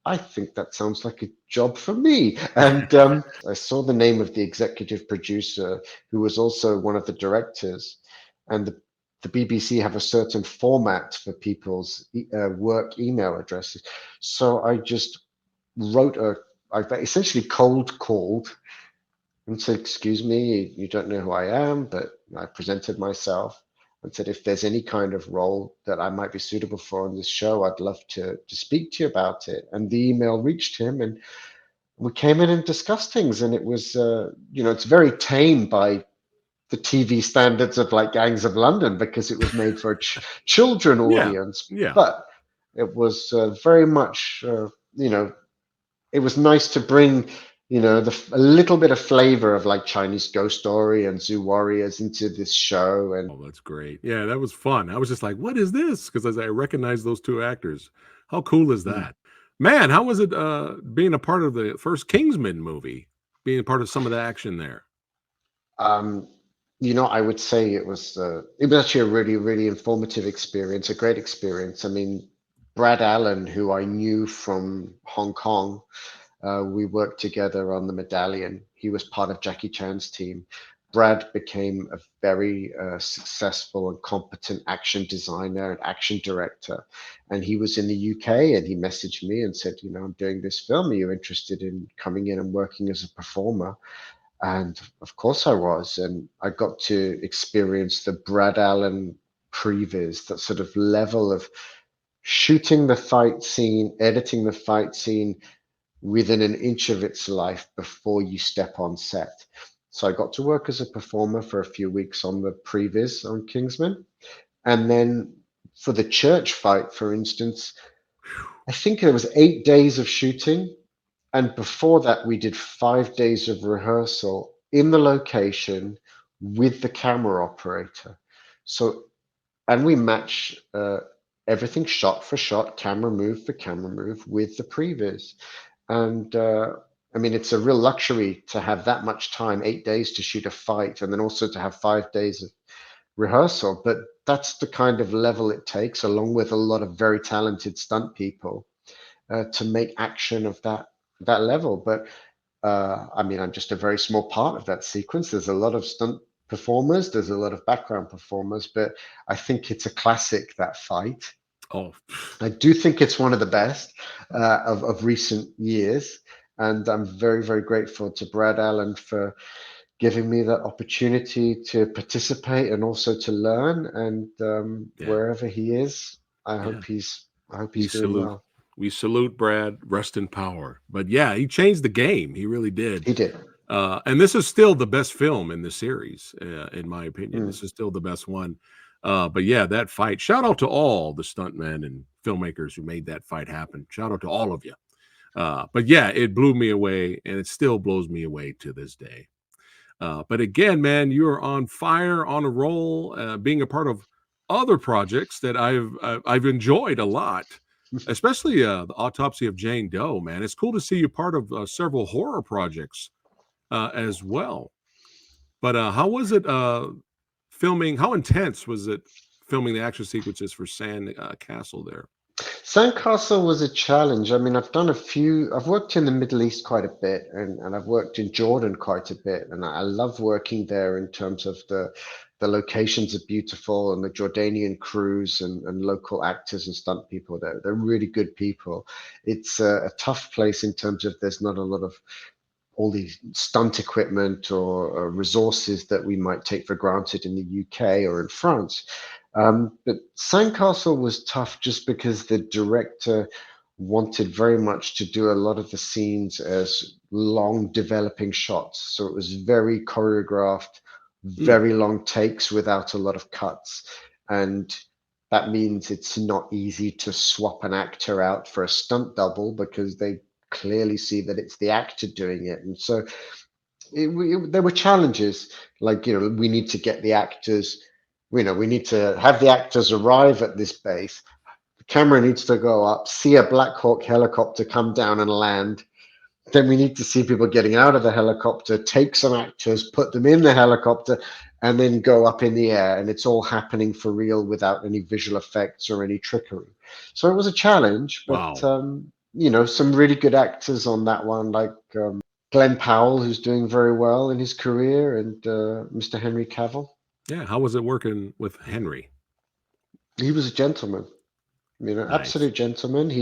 I think that sounds like a job for me. And I saw the name of the executive producer, who was also one of the directors, and the BBC have a certain format for people's work email addresses. So I just wrote I essentially cold called and said, "Excuse me, you don't know who I am," but I presented myself and said, "If there's any kind of role that I might be suitable for on this show, I'd love to speak to you about it." And the email reached him, and we came in and discussed things. And it was, it's very tame by the TV standards of like Gangs of London because it was made for a children Yeah. audience, Yeah. but it was very much, it was nice to bring, a little bit of flavor of like Chinese Ghost Story and Zoo Warriors into this show. And Oh, that's great. Yeah, that was fun. I was just like, what is this? Because I recognize those two actors. How cool is mm, that? Man, how was it being a part of the first Kingsman movie? Being a part of some of the action there. um, I would say it was actually a really, really informative experience, a great experience. I mean, Brad Allen, who I knew from Hong Kong, we worked together on the Medallion. He was part of Jackie Chan's team. Brad became a very successful and competent action designer and action director. And he was in the UK and he messaged me and said, "I'm doing this film. Are you interested in coming in and working as a performer?" And of course I was. And I got to experience the Brad Allen previs, that sort of level of shooting the fight scene, editing the fight scene, within an inch of its life before you step on set. So I got to work as a performer for a few weeks on the previs on Kingsman. And then for the church fight, for instance, I think there was 8 days of shooting. And before that, we did 5 days of rehearsal in the location with the camera operator. So, and we match everything shot for shot, camera move for camera move with the previs. And I mean, it's a real luxury to have that much time, 8 days to shoot a fight, and then also to have 5 days of rehearsal. But that's the kind of level it takes, along with a lot of very talented stunt people, to make action of that level. But I mean, I'm just a very small part of that sequence. There's a lot of stunt performers, there's a lot of background performers, but I think it's a classic, that fight. Oh, I do think it's one of the best of recent years. And I'm very, very grateful to Brad Allen for giving me that opportunity to participate and also to learn. And yeah, wherever he is, yeah. I hope We he's doing salute well. we salute Brad. Rest in power. But yeah, he changed the game. He really did. He did. And this is still the best film in the series, in my opinion. Mm. This is still the best one. But yeah, that fight. Shout out to all the stuntmen and filmmakers who made that fight happen. Shout out to all of you. But yeah, it blew me away, and it still blows me away to this day. But again, man, you are on fire, on a roll, being a part of other projects that I've enjoyed a lot, especially the Autopsy of Jane Doe. Man, it's cool to see you part of several horror projects as well. But how was it filming? How intense was it filming the action sequences for Sand Castle there? Sandcastle was a challenge. I mean, I've worked in the Middle East quite a bit, and I've worked in Jordan quite a bit, and I love working there in terms of the locations are beautiful, and the Jordanian crews and local actors and stunt people, they're really good people. It's a tough place in terms of there's not a lot of all these stunt equipment or resources that we might take for granted in the UK or in France. But Sandcastle was tough just because the director wanted very much to do a lot of the scenes as long developing shots. So it was very choreographed, Mm, very long takes without a lot of cuts. And that means it's not easy to swap an actor out for a stunt double because they clearly see that it's the actor doing it. And so there were challenges like, we need to get the actors, we need to have the actors arrive at this base. The camera needs to go up, see a Black Hawk helicopter come down and land. Then we need to see people getting out of the helicopter, take some actors, put them in the helicopter, and then go up in the air. And it's all happening for real without any visual effects or any trickery. So it was a challenge, but wow. some really good actors on that one, like Glenn Powell, who's doing very well in his career, and Mr. Henry Cavill. Yeah, how was it working with Henry? He was a gentleman, Nice. absolute gentleman.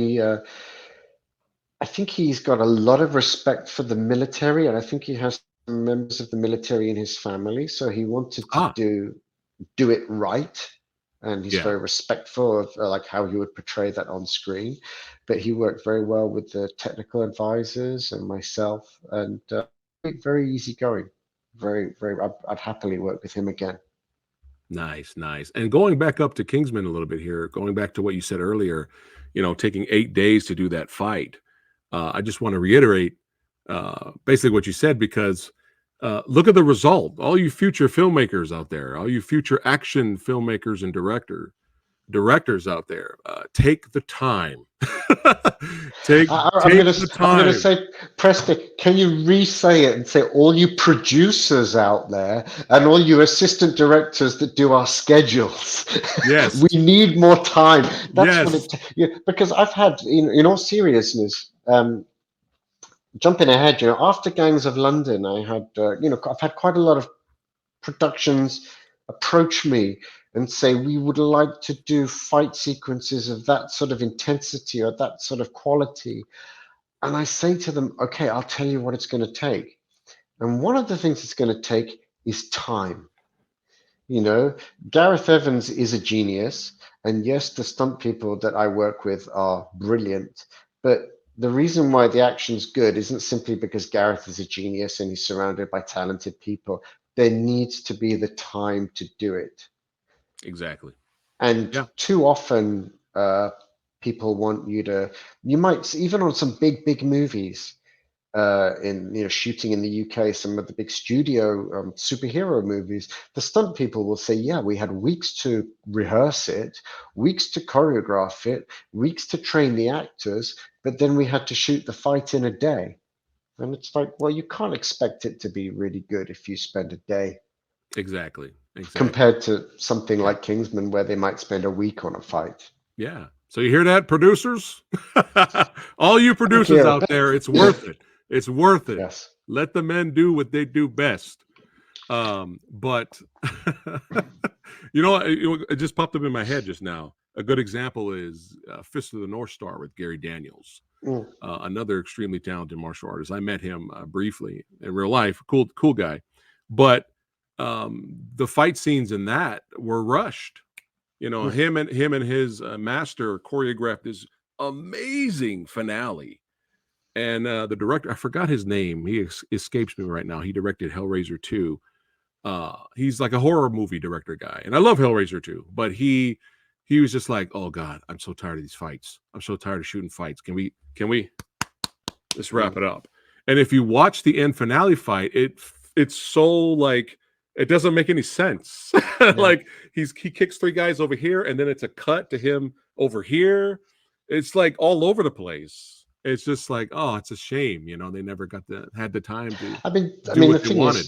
I think he's got a lot of respect for the military, and I think he has some members of the military in his family. So he wanted to Ah, do it right, and he's yeah. very respectful of like how he would portray that on screen. But he worked very well with the technical advisors and myself, and very easygoing. Very, very. I'd happily work with him again. Nice, nice. And going back up to Kingsman a little bit here, going back to what you said earlier, taking 8 days to do that fight. I just want to reiterate basically what you said because look at the result. All you future filmmakers out there, all you future action filmmakers and directors out there, take the time. take I'm take gonna the I'm gonna time. say, Preston, can you re-say it and say all you producers out there and all you assistant directors that do our schedules, Yes, we need more time. That's what yes. it. Because I've had, in all seriousness, jumping ahead, after Gangs of London, I had, I've had quite a lot of productions approach me and say we would like to do fight sequences of that sort of intensity or that sort of quality. And I say to them, okay, I'll tell you what it's going to take. And one of the things it's going to take is time. You know, Gareth Evans is a genius. And yes, the stunt people that I work with are brilliant. But the reason why the action's good isn't simply because Gareth is a genius and he's surrounded by talented people. There needs to be the time to do it. Exactly. And Yeah. too often, people want you might, even on some big, big movies, in shooting in the UK, some of the big studio superhero movies, the stunt people will say, yeah, we had weeks to rehearse it, weeks to choreograph it, weeks to train the actors, but then we had to shoot the fight in a day. And it's like, well, you can't expect it to be really good if you spend a day. Exactly. Compared to something like Kingsman, where they might spend a week on a fight. Yeah. So you hear that, producers? All you producers out there, it's worth it. It's worth it. Yes. Let the men do what they do best. But it just popped up in my head just now. A good example is Fist of the North Star with Gary Daniels, another extremely talented martial artist. I met him briefly in real life. Cool guy. But the fight scenes in that were rushed. Him and his master choreographed this amazing finale. And the director, I forgot his name. He escapes me right now. He directed Hellraiser 2. He's like a horror movie director guy. And I love Hellraiser 2, but he was just like, oh God, I'm so tired of these fights. I'm so tired of shooting fights. Can we just wrap it up? And if you watch the end finale fight, it's so like, it doesn't make any sense. Like he kicks 3 guys over here, and then it's a cut to him over here. It's like all over the place. It's just like, oh, it's a shame. They never had the time to do what they wanted.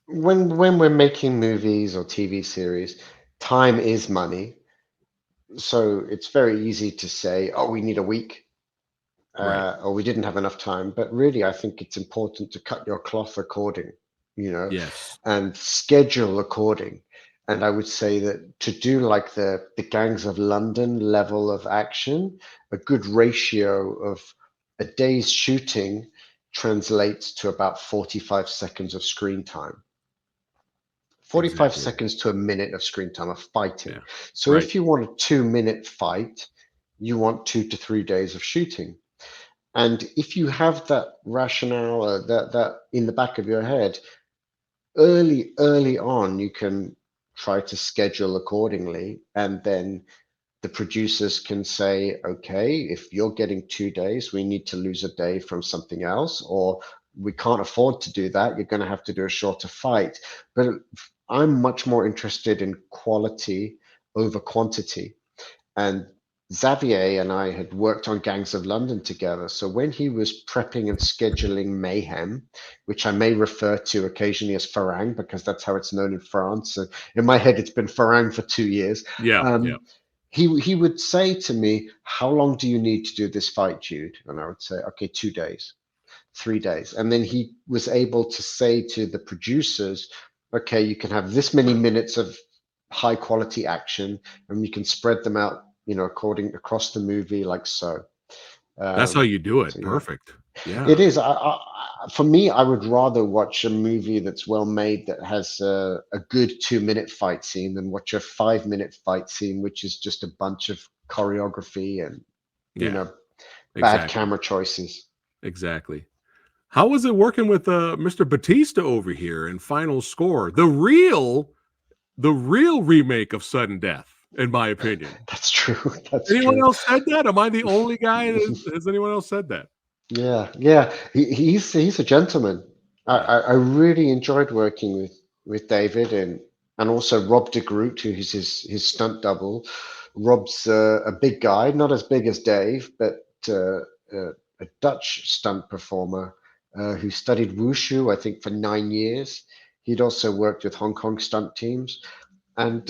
When we're making movies or TV series, time is money. So it's very easy to say, oh, we need a week, or we didn't have enough time. But really, I think it's important to cut your cloth according. Yes, and schedule according. And I would say that to do like the Gangs of London level of action, a good ratio of a day's shooting translates to about 45 seconds of screen time. 45 seconds to a minute of screen time of fighting. Yeah. So if you want a 2-minute fight, you want 2 to 3 days of shooting. And if you have that rationale, that in the back of your head, early on, you can try to schedule accordingly, and then the producers can say, okay, if you're getting 2 days, we need to lose a day from something else, or we can't afford to do that. You're going to have to do a shorter fight. But I'm much more interested in quality over quantity. And Xavier and I had worked on Gangs of London together. So when he was prepping and scheduling Mayhem, which I may refer to occasionally as Farang, because that's how it's known in France. So in my head, it's been Farang for 2 years. He would say to me, how long do you need to do this fight, Jude? And I would say, okay, 2 days, 3 days. And then he was able to say to the producers, okay, you can have this many minutes of high quality action, and you can spread them out, across the movie like so. That's how you do it. So, perfect. Yeah, it is. For me, I would rather watch a movie that's well made that has a good 2-minute fight scene than watch a 5-minute fight scene, which is just a bunch of choreography and bad camera choices. Exactly. How was it working with Mr. Batista over here in Final Score? The real remake of Sudden Death, in my opinion. That's true. Anyone else said that? Am I the only guy? Has anyone else said that? Yeah. He's a gentleman. I really enjoyed working with David and also Rob de Groot, who is his stunt double. Rob's a big guy, not as big as Dave, but a Dutch stunt performer who studied wushu, I think, for 9 years. He'd also worked with Hong Kong stunt teams. And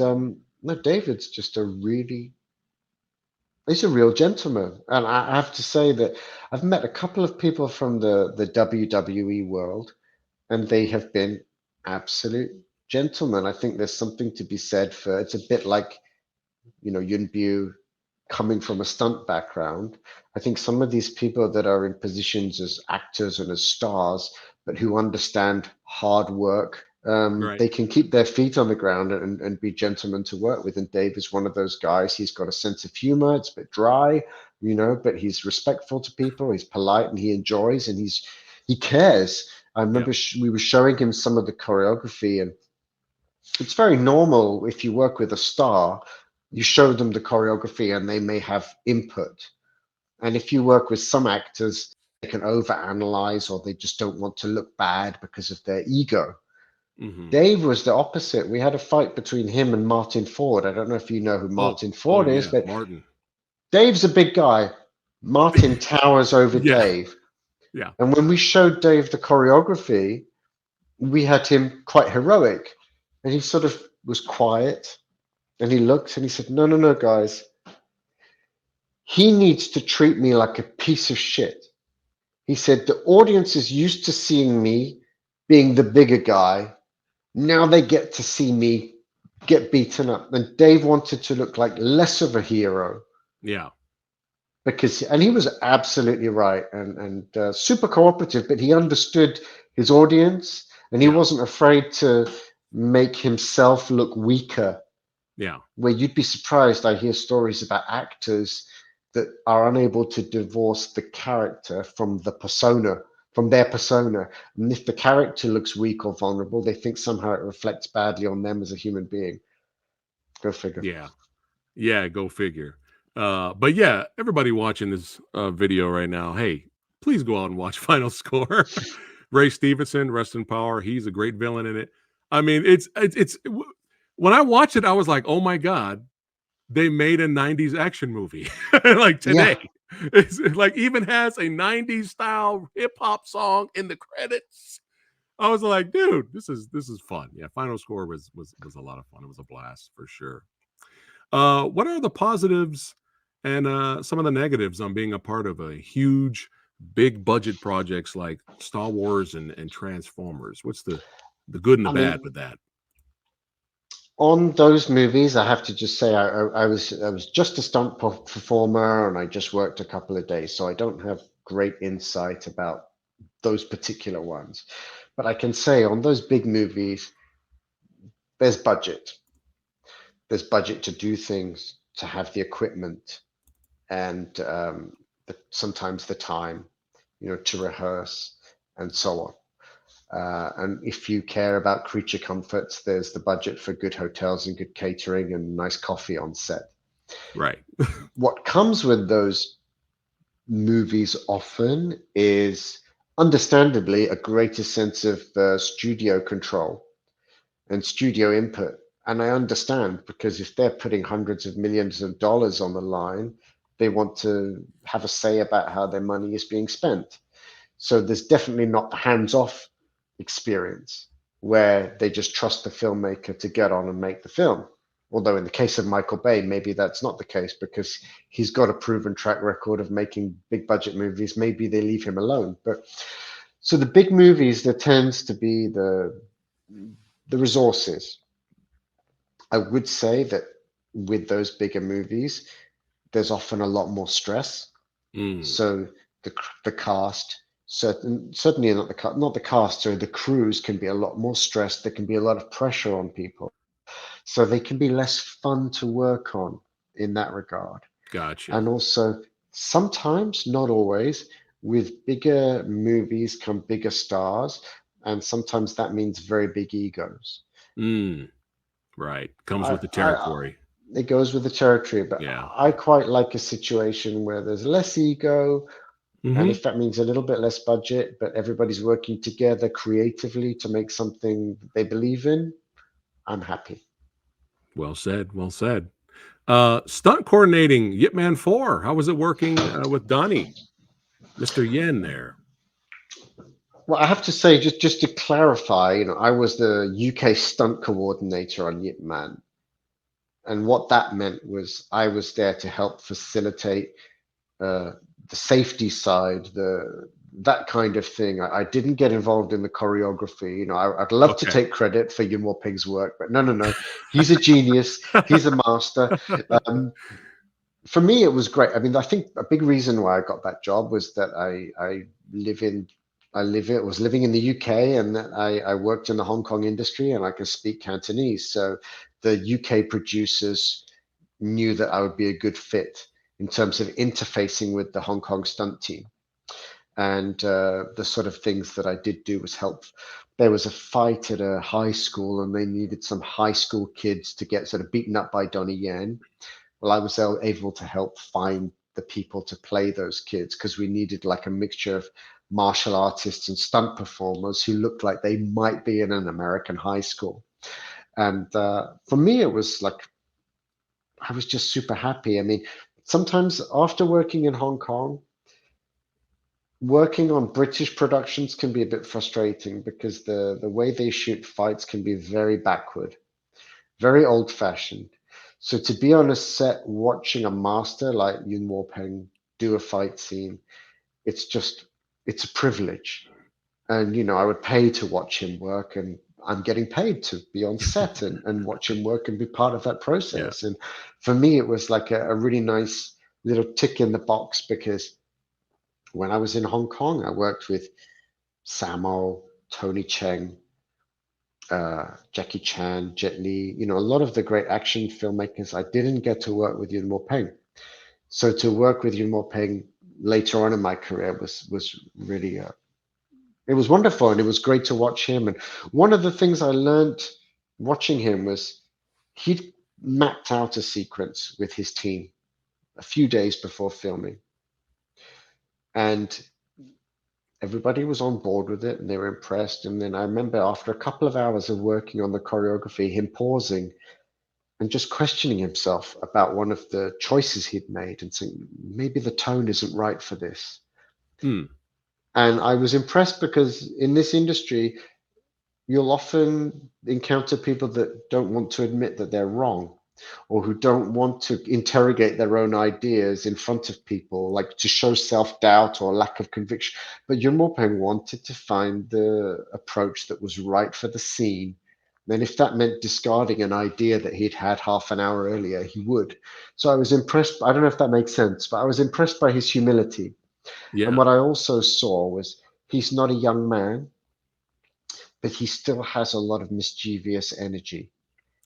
no, David's just he's a real gentleman. And I have to say that I've met a couple of people from the WWE world, and they have been absolute gentlemen. I think there's something to be said for, it's a bit like, Yun Bu coming from a stunt background. I think some of these people that are in positions as actors and as stars, but who understand hard work, they can keep their feet on the ground and be gentlemen to work with. And Dave is one of those guys. He's got a sense of humor. It's a bit dry, but he's respectful to people. He's polite and he enjoys and he cares. I remember we were showing him some of the choreography, and it's very normal if you work with a star, you show them the choreography and they may have input. And if you work with some actors, they can overanalyze, or they just don't want to look bad because of their ego. Dave was the opposite. We had a fight between him and Martin Ford. I don't know if you know who Martin Ford is, but Martin. Dave's a big guy. Martin towers over Dave. Yeah. And when we showed Dave the choreography, we had him quite heroic. And he sort of was quiet. And he looked and he said, no, no, no, guys. He needs to treat me like a piece of shit. He said, the audience is used to seeing me being the bigger guy. Now they get to see me get beaten up. And Dave wanted to look like less of a hero. Yeah. And he was absolutely right and super cooperative, but he understood his audience and he wasn't afraid to make himself look weaker. Yeah. Where you'd be surprised, I hear stories about actors that are unable to divorce the character from the persona, from their persona. And if the character looks weak or vulnerable, they think somehow it reflects badly on them as a human being. Go figure. Yeah. Yeah, go figure. But yeah, everybody watching this video right now, hey, please go out and watch Final Score. Ray Stevenson, rest in power. He's a great villain in it. I mean, it's when I watched it, I was like, oh my God, they made a 90s action movie like today. Yeah. It's like even has a 90s style hip hop song in the credits. I was like, dude, this is fun. Yeah, Final Score was a lot of fun. It was a blast for sure. What are the positives and some of the negatives on being a part of a huge, big budget projects like Star Wars and Transformers? What's the good and the bad with that? On those movies, I have to just say I was just a stunt performer and I just worked a couple of days, so I don't have great insight about those particular ones. But I can say on those big movies, there's budget. There's budget to do things, to have the equipment, and sometimes the time, to rehearse and so on. And if you care about creature comforts, there's the budget for good hotels and good catering and nice coffee on set. Right. What comes with those movies often is, understandably, a greater sense of studio control and studio input. And I understand, because if they're putting hundreds of millions of dollars on the line, they want to have a say about how their money is being spent. So there's definitely not the hands-off experience where they just trust the filmmaker to get on and make the film. Although in the case of Michael Bay, maybe that's not the case because he's got a proven track record of making big budget movies. Maybe they leave him alone. But so the big movies, there tends to be the resources. I would say that with those bigger movies, there's often a lot more stress. So the cast, certainly not the cast, so the crews can be a lot more stressed. There can be a lot of pressure on people, so they can be less fun to work on in that regard. Gotcha. And also, sometimes, not always, with bigger movies come bigger stars, and sometimes that means very big egos. Right. Comes with the territory. It goes with the territory, but yeah. I quite like a situation where there's less ego, and if that means a little bit less budget, but everybody's working together creatively to make something they believe in, I'm happy. Well said. Well said. Stunt coordinating, Yip Man 4. How was it working with Donnie, Mr. Yen there? Well, I have to say, just to clarify, I was the UK stunt coordinator on Yip Man. And what that meant was I was there to help facilitate the safety side, that kind of thing. I didn't get involved in the choreography. I'd love to take credit for Yim Pig's work, but no. He's a genius. He's a master. For me, it was great. I mean, I think a big reason why I got that job was that I was living in the UK, and I worked in the Hong Kong industry, and I can speak Cantonese. So the UK producers knew that I would be a good fit in terms of interfacing with the Hong Kong stunt team. And the sort of things that I did do was help. There was a fight at a high school, and they needed some high school kids to get sort of beaten up by Donnie Yen. Well, I was able to help find the people to play those kids, because we needed like a mixture of martial artists and stunt performers who looked like they might be in an American high school. And for me, it was like, I was just super happy. I mean, sometimes after working in Hong Kong, working on British productions can be a bit frustrating because the way they shoot fights can be very backward, very old fashioned. So to be on a set watching a master like Yuen Woo-ping do a fight scene, it's a privilege. And I would pay to watch him work, and I'm getting paid to be on set and watch him work and be part of that process. And for me, it was like a really nice little tick in the box, because when I was in Hong Kong, I worked with Sammo, Tony Cheng, Jackie Chan, Jet Li, a lot of the great action filmmakers. I didn't get to work with Yuen Woo-ping. So to work with Yuen Woo-ping later on in my career was really it was wonderful, and it was great to watch him. And one of the things I learned watching him was he'd mapped out a sequence with his team a few days before filming, and everybody was on board with it and they were impressed. And then I remember after a couple of hours of working on the choreography, him pausing and just questioning himself about one of the choices he'd made and saying, maybe the tone isn't right for this. Hmm. And I was impressed, because in this industry, you'll often encounter people that don't want to admit that they're wrong, or who don't want to interrogate their own ideas in front of people, like to show self-doubt or lack of conviction. But Yuen Woo-ping wanted to find the approach that was right for the scene. Then if that meant discarding an idea that he'd had half an hour earlier, he would. So I was impressed. I don't know if that makes sense, but I was impressed by his humility. And what I also saw was he's not a young man, but he still has a lot of mischievous energy.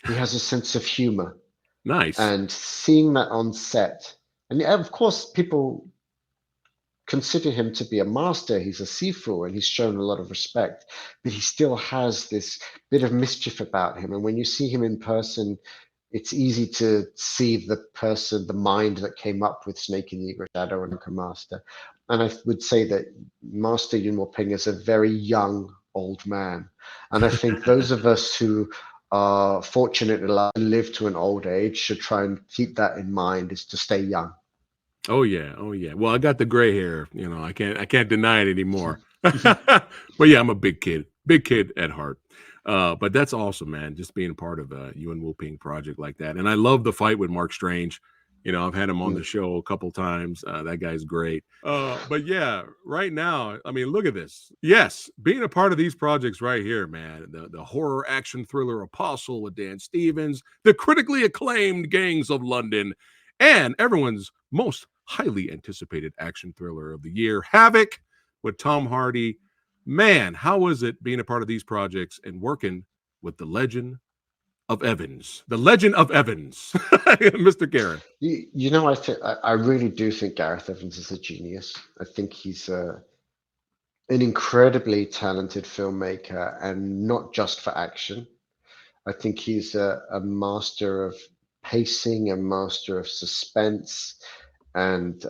He has a sense of humor. Nice. And seeing that on set, and of course, people consider him to be a master. He's a Sifu, and he's shown a lot of respect, but he still has this bit of mischief about him. And when you see him in person, it's easy to see the person, the mind that came up with Snake in the Eagle Shadow and Anchor Master. And I would say that Master Yuen Woo-ping is a very young old man. And I think those of us who are fortunate enough to live to an old age should try and keep that in mind, is to stay young. Oh yeah, oh yeah. Well, I got the gray hair. I can't deny it anymore. But yeah, I'm a big kid at heart. But that's awesome, man. Just being a part of a Yuen Woo-ping project like that, and I love the fight with Mark Strange. I've had him on the show a couple times. That guy's great. But yeah, right now, I mean, look at this. Yes, being a part of these projects right here, man. The horror action thriller Apostle with Dan Stevens, the critically acclaimed Gangs of London, and everyone's most highly anticipated action thriller of the year, Havoc with Tom Hardy. Man, how was it being a part of these projects and working with the legend of Evans? The legend of Evans, Mr. Karen. I really do think Gareth Evans is a genius. I think he's an incredibly talented filmmaker, and not just for action. I think he's a master of pacing, a master of suspense, and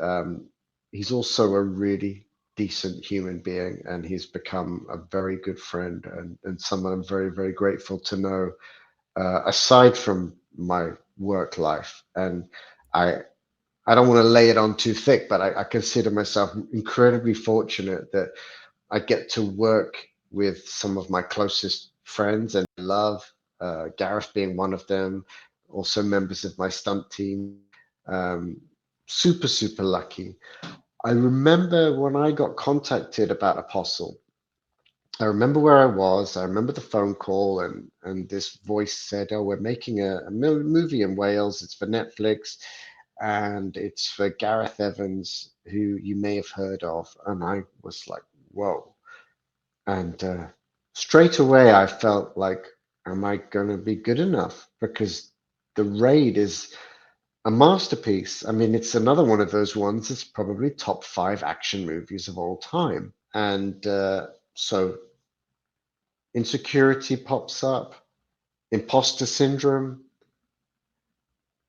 he's also a really decent human being, and he's become a very good friend, and someone I'm very, very grateful to know, aside from my work life. And I I don't want to lay it on too thick, but I consider myself incredibly fortunate that I get to work with some of my closest friends and love, Gareth being one of them, also members of my stunt team. Um, super, super lucky. I remember when I got contacted about Apostle, I remember where I was. I remember the phone call, and this voice said, "Oh, we're making a movie in Wales. It's for Netflix, and it's for Gareth Evans, who you may have heard of." And I was like, "Whoa!" And straight away, I felt like, "Am I going to be good enough?" Because The Raid is a masterpiece. I mean, it's another one of those ones. It's probably top 5 action movies of all time, and so insecurity pops up, imposter syndrome,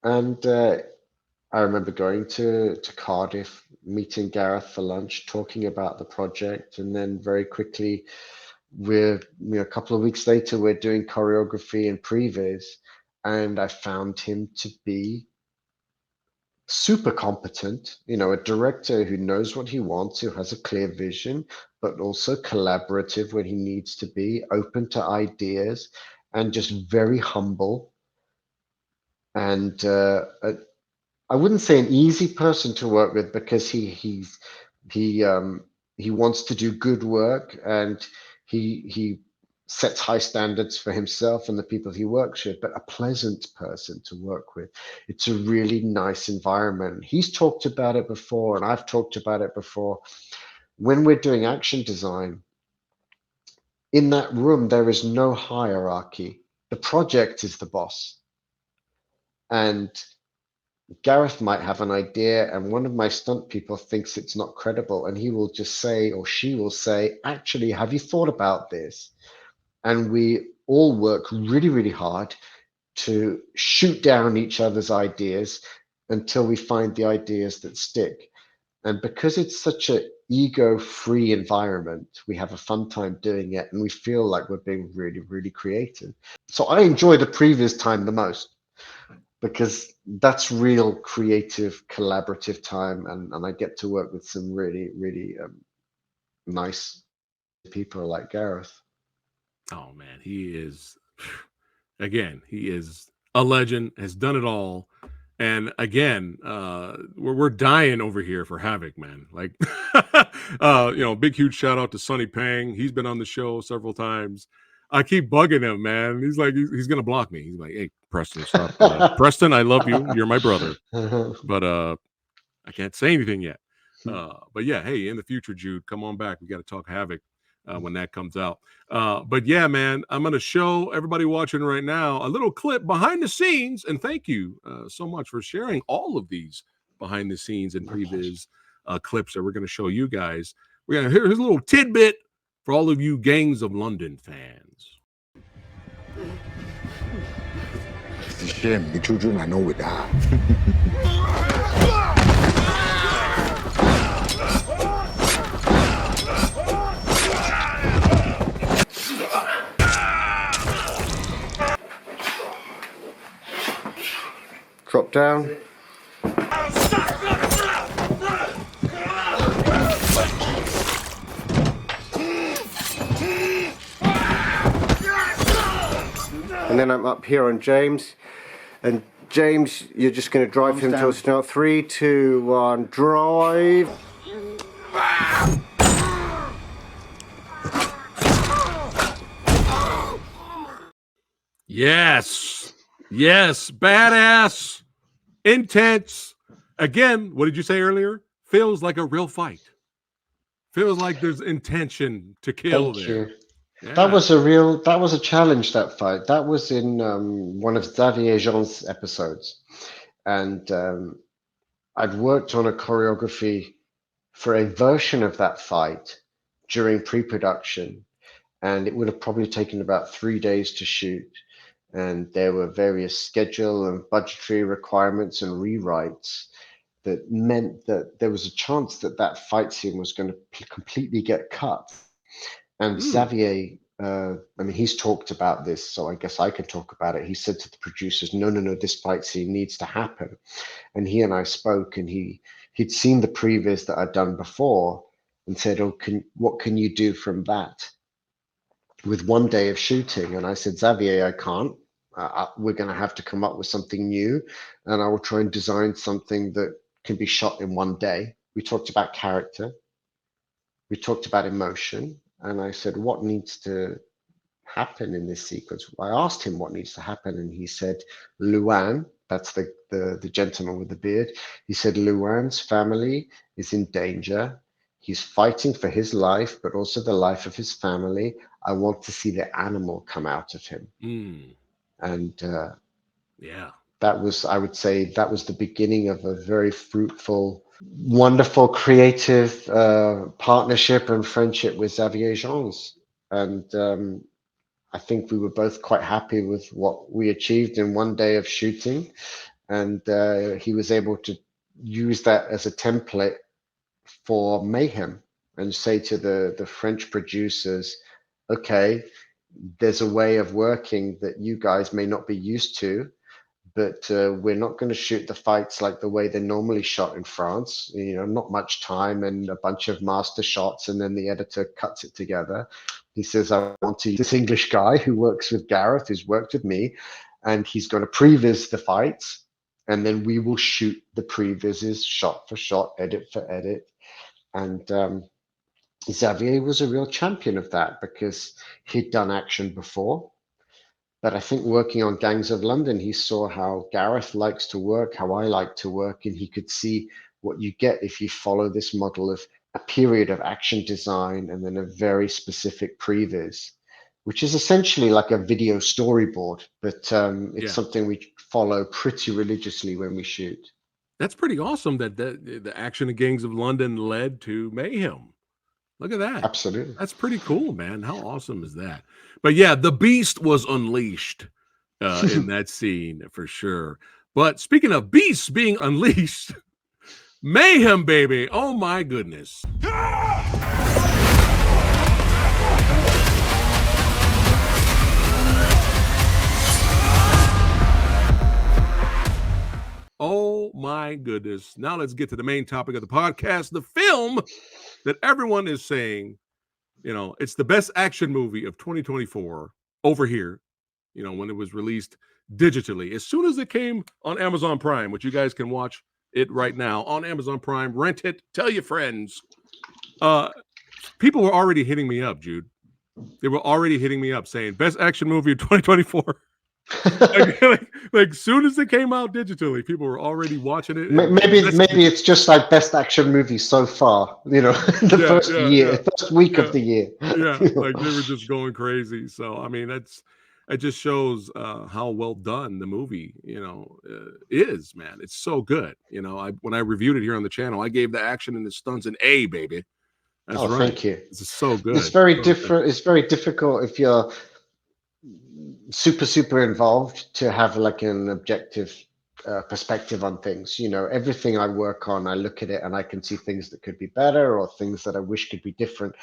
and I remember going to Cardiff, meeting Gareth for lunch, talking about the project, and then very quickly, a couple of weeks later, we're doing choreography and previs, and I found him to be super competent, a director who knows what he wants, who has a clear vision, but also collaborative when he needs to be, open to ideas, and just very humble. And I wouldn't say an easy person to work with, because he wants to do good work, and he sets high standards for himself and the people he works with, but a pleasant person to work with. It's a really nice environment. He's talked about it before, and I've talked about it before. When we're doing action design, in that room, there is no hierarchy. The project is the boss. And Gareth might have an idea, and one of my stunt people thinks it's not credible, and he will just say, or she will say, actually, have you thought about this? And we all work really, really hard to shoot down each other's ideas until we find the ideas that stick. And because it's such an ego-free environment, we have a fun time doing it, and we feel like we're being really, really creative. So I enjoy the previous time the most, because that's real creative, collaborative time, and I get to work with some really, really nice people like Gareth. Oh man, he is he is a legend, has done it all. And again, we're dying over here for Havoc, man. Like, big huge shout out to Sonny Pang. He's been on the show several times. I keep bugging him, man. He's like, he's gonna block me. He's like, hey, Preston, stop. Preston, I love you. You're my brother, but I can't say anything yet. But yeah, hey, in the future, Jude, come on back. We got to talk Havoc when that comes out. But yeah, man, I'm going to show everybody watching right now a little clip behind the scenes. And thank you so much for sharing all of these behind the scenes and previs clips that we're going to show you guys. Here's a little tidbit for all of you Gangs of London fans. It's a shame the children are not with her. Drop down. And then I'm up here on James. And James, you're just going to drive him to a snow. 3, 2, 1, drive. Yes. Yes. Badass. Intense. Again, what did you say earlier? Feels like a real fight. Feels like there's intention to kill. Thank there. you. Yeah. That was a challenge, that fight. That was in one of Xavier Jean's episodes. And I'd worked on a choreography for a version of that fight during pre-production. And it would have probably taken about 3 days to shoot. And there were various schedule and budgetary requirements and rewrites that meant that there was a chance that that fight scene was going to completely get cut. And Xavier, he's talked about this, so I guess I can talk about it. He said to the producers, no, this fight scene needs to happen. And he and I spoke, and he'd seen the previs that I'd done before and said, what can you do from that with 1 day of shooting? And I said, Xavier, I can't. We're going to have to come up with something new, and I will try and design something that can be shot in 1 day. We talked about character. We talked about emotion. And I said, what needs to happen in this sequence? I asked him what needs to happen, and he said, Luan, that's the gentleman with the beard. He said, Luan's family is in danger. He's fighting for his life, but also the life of his family. I want to see the animal come out of him. And yeah, that was, I would say, that was the beginning of a very fruitful, wonderful, creative partnership and friendship with Xavier Jeans. And I think we were both quite happy with what we achieved in 1 day of shooting. and he was able to use that as a template for Mayhem and say to the French producers, okay, there's a way of working that you guys may not be used to, but we're not going to shoot the fights like the way they're normally shot in France. You know, not much time and a bunch of master shots, and then the editor cuts it together. He says, I want to use this English guy who works with Gareth, who's worked with me, and he's going to previs the fights, and then we will shoot the previses shot for shot, edit for edit. And Xavier was a real champion of that because he'd done action before. But I think working on Gangs of London, he saw how Gareth likes to work, how I like to work, and he could see what you get if you follow this model of a period of action design and then a very specific previs, which is essentially like a video storyboard, but it's something we follow pretty religiously when we shoot. That's pretty awesome that the action of Gangs of London led to Mayhem. Look at that. Absolutely. That's pretty cool, man. How awesome is that? But yeah, the beast was unleashed in that scene for sure. But speaking of beasts being unleashed, Mayhem, baby. Oh my goodness. Oh my goodness. Now let's get to the main topic of the podcast, the film that everyone is saying, you know, it's the best action movie of 2024 over here, you know, when it was released digitally. As soon as it came on Amazon Prime, which you guys can watch it right now on Amazon Prime, rent it, tell your friends. People were already hitting me up, Jude. They were already hitting me up saying, best action movie of 2024. like soon as it came out digitally, people were already watching it. Maybe it's just like best action movie so far, you know, first week of the year. Like they were just going crazy. So I mean, it just shows how well done the movie, you know, is, man. It's so good. You know, when I reviewed it here on the channel, I gave the action and the stunts an A, baby. That's right. Thank you. It's so good. It's very different. It's very difficult if you're super involved to have like an objective perspective on things. You know, everything I work on, I look at it and I can see things that could be better or things that I wish could be different.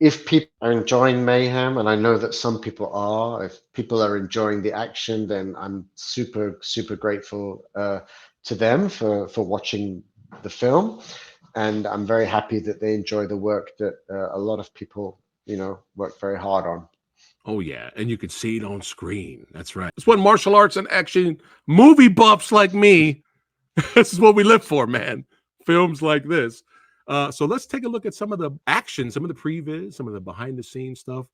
If people are enjoying Mayhem, and I know that some people are, if people are enjoying the action, then I'm super grateful to them for watching the film. And I'm very happy that they enjoy the work that a lot of people, you know, work very hard on. Oh, yeah. And you could see it on screen. That's right. It's what martial arts and action movie buffs like me, this is what we live for, man. Films like this. So let's take a look at some of the action, some of the previs, some of the behind the scenes stuff.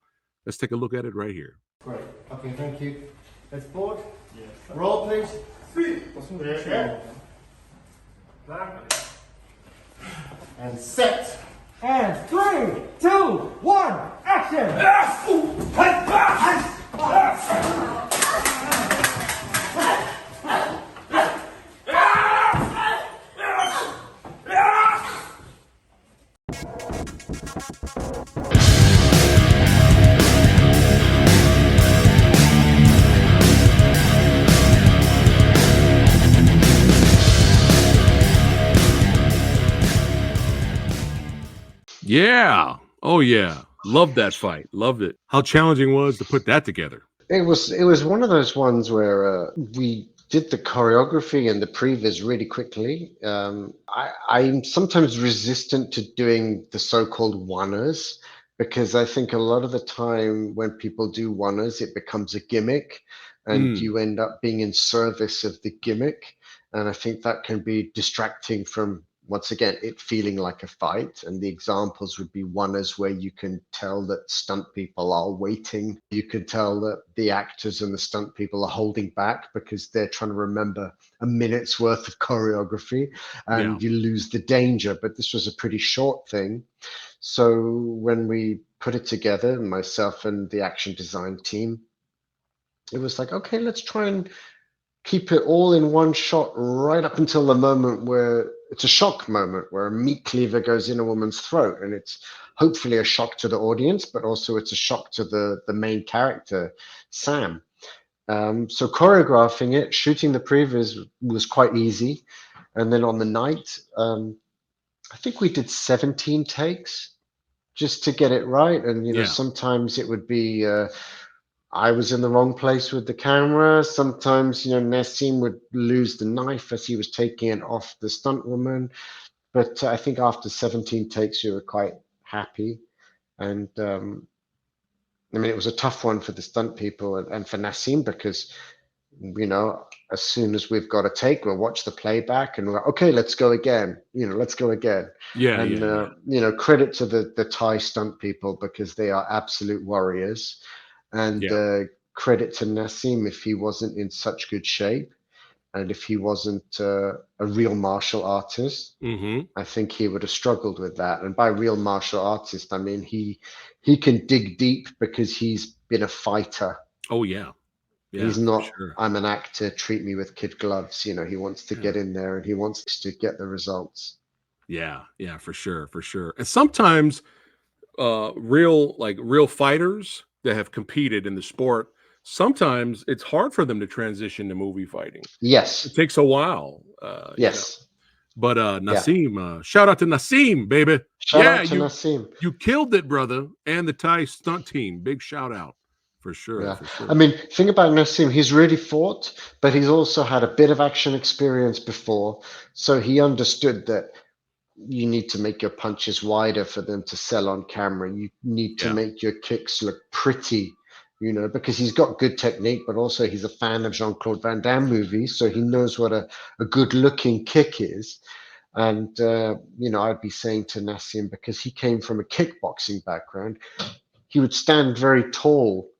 Let's take a look at it right here. Great. Okay, thank you. Let's board. Yeah. Roll, please. And set. And 3, 2, 1, action! Yeah. Oh, yeah. Loved that fight. Loved it. How challenging it was to put that together. It was one of those ones where we did the choreography and the previs really quickly. I'm sometimes resistant to doing the so-called one-ers because I think a lot of the time when people do one-ers, it becomes a gimmick and you end up being in service of the gimmick. And I think that can be distracting from, once again, it feeling like a fight. And the examples would be one-ers where you can tell that stunt people are waiting. You can tell that the actors and the stunt people are holding back because they're trying to remember a minute's worth of choreography and you lose the danger. But this was a pretty short thing. So when we put it together, myself and the action design team, it was like, okay, let's try and keep it all in one shot right up until the moment where it's a shock moment, where a meat cleaver goes in a woman's throat. And it's hopefully a shock to the audience, but also it's a shock to the main character, Sam. So choreographing it, shooting the previs was quite easy. And then on the night, I think we did 17 takes just to get it right. And, sometimes it would be I was in the wrong place with the camera. Sometimes, Nassim would lose the knife as he was taking it off the stunt woman. But I think after 17 takes, we were quite happy. And it was a tough one for the stunt people and for Nassim because, as soon as we've got a take, we'll watch the playback and we're like, okay, let's go again. Let's go again. Yeah, and credit to the Thai stunt people because they are absolute warriors. And credit to Nassim if he wasn't in such good shape and if he wasn't a real martial artist. I think he would have struggled with that. And by real martial artist, I mean he can dig deep because he's been a fighter. Oh yeah. He's not, I'm an actor, treat me with kid gloves. He wants to get in there and he wants to get the results. Yeah, for sure. And sometimes real fighters that have competed in the sport, sometimes it's hard for them to transition to movie fighting. Yes. It takes a while. Yes. But Nassim, shout out to Nassim, baby. Shout out to Nassim. You killed it, brother, and the Thai stunt team. Big shout out. For sure, yeah. For sure. I mean, think about Nassim. He's really fought, but he's also had a bit of action experience before. So he understood that you need to make your punches wider for them to sell on camera. You need to make your kicks look pretty, because he's got good technique, but also he's a fan of Jean-Claude Van Damme movies. So he knows what a good looking kick is. And, I'd be saying to Nassim, because he came from a kickboxing background, he would stand very tall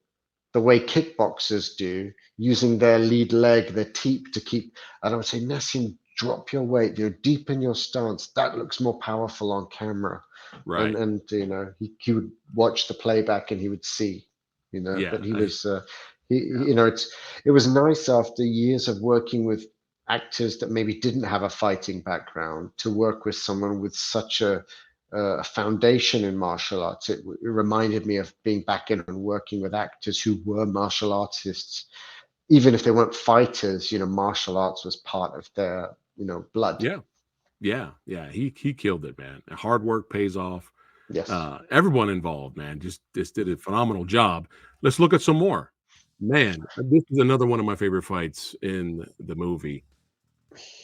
the way kickboxers do, using their lead leg, their teep to keep. And I would say, Nassim, drop your weight, deepen your stance. That looks more powerful on camera. Right. And he would watch the playback and he would see, but he was, it was nice after years of working with actors that maybe didn't have a fighting background to work with someone with such a foundation in martial arts. It reminded me of being back in and working with actors who were martial artists, even if they weren't fighters. Martial arts was part of their blood. Yeah. He killed it, man. Hard work pays off. Yes. Everyone involved, man, just did a phenomenal job. Let's look at some more. Man, this is another one of my favorite fights in the movie.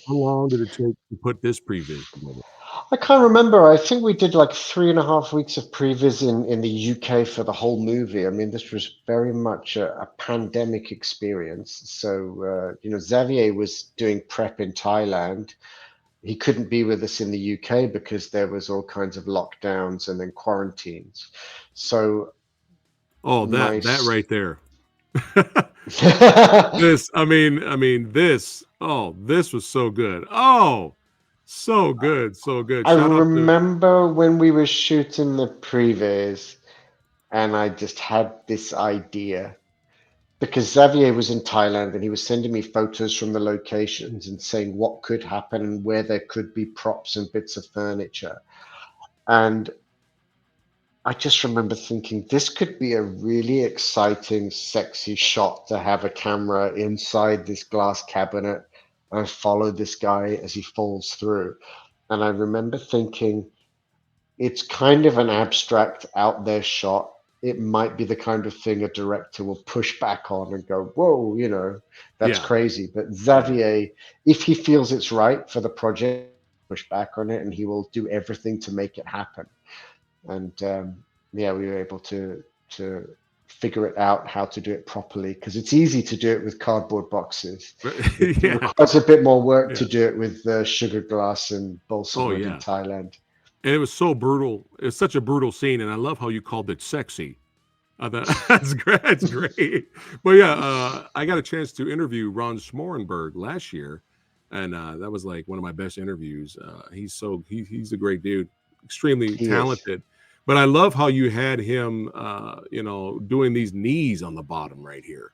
How long did it take to put this previs together? I can't remember. I think we did like 3.5 weeks of previs in the UK for the whole movie. I mean, this was very much a pandemic experience. So, Xavier was doing prep in Thailand. He couldn't be with us in the UK because there was all kinds of lockdowns and then quarantines. So, that right there. This was so good. Oh, so good. I remember when we were shooting the previs and I just had this idea because Xavier was in Thailand and he was sending me photos from the locations and saying what could happen and where there could be props and bits of furniture. And I just remember thinking this could be a really exciting, sexy shot to have a camera inside this glass cabinet and follow this guy as he falls through. And I remember thinking, it's kind of an abstract out there shot. It might be the kind of thing a director will push back on and go, whoa, that's crazy. But Xavier, if he feels it's right for the project, push back on it and he will do everything to make it happen. And we were able to figure it out how to do it properly because it's easy to do it with cardboard boxes. It requires a bit more work to do it with sugar glass and balsa wood in Thailand. And it was so brutal. It's such a brutal scene, and I love how you called it sexy. That's great. That's great. But I got a chance to interview Ron Schmorenberg last year, and that was like one of my best interviews. He's a great dude, extremely talented. But I love how you had him, doing these knees on the bottom right here.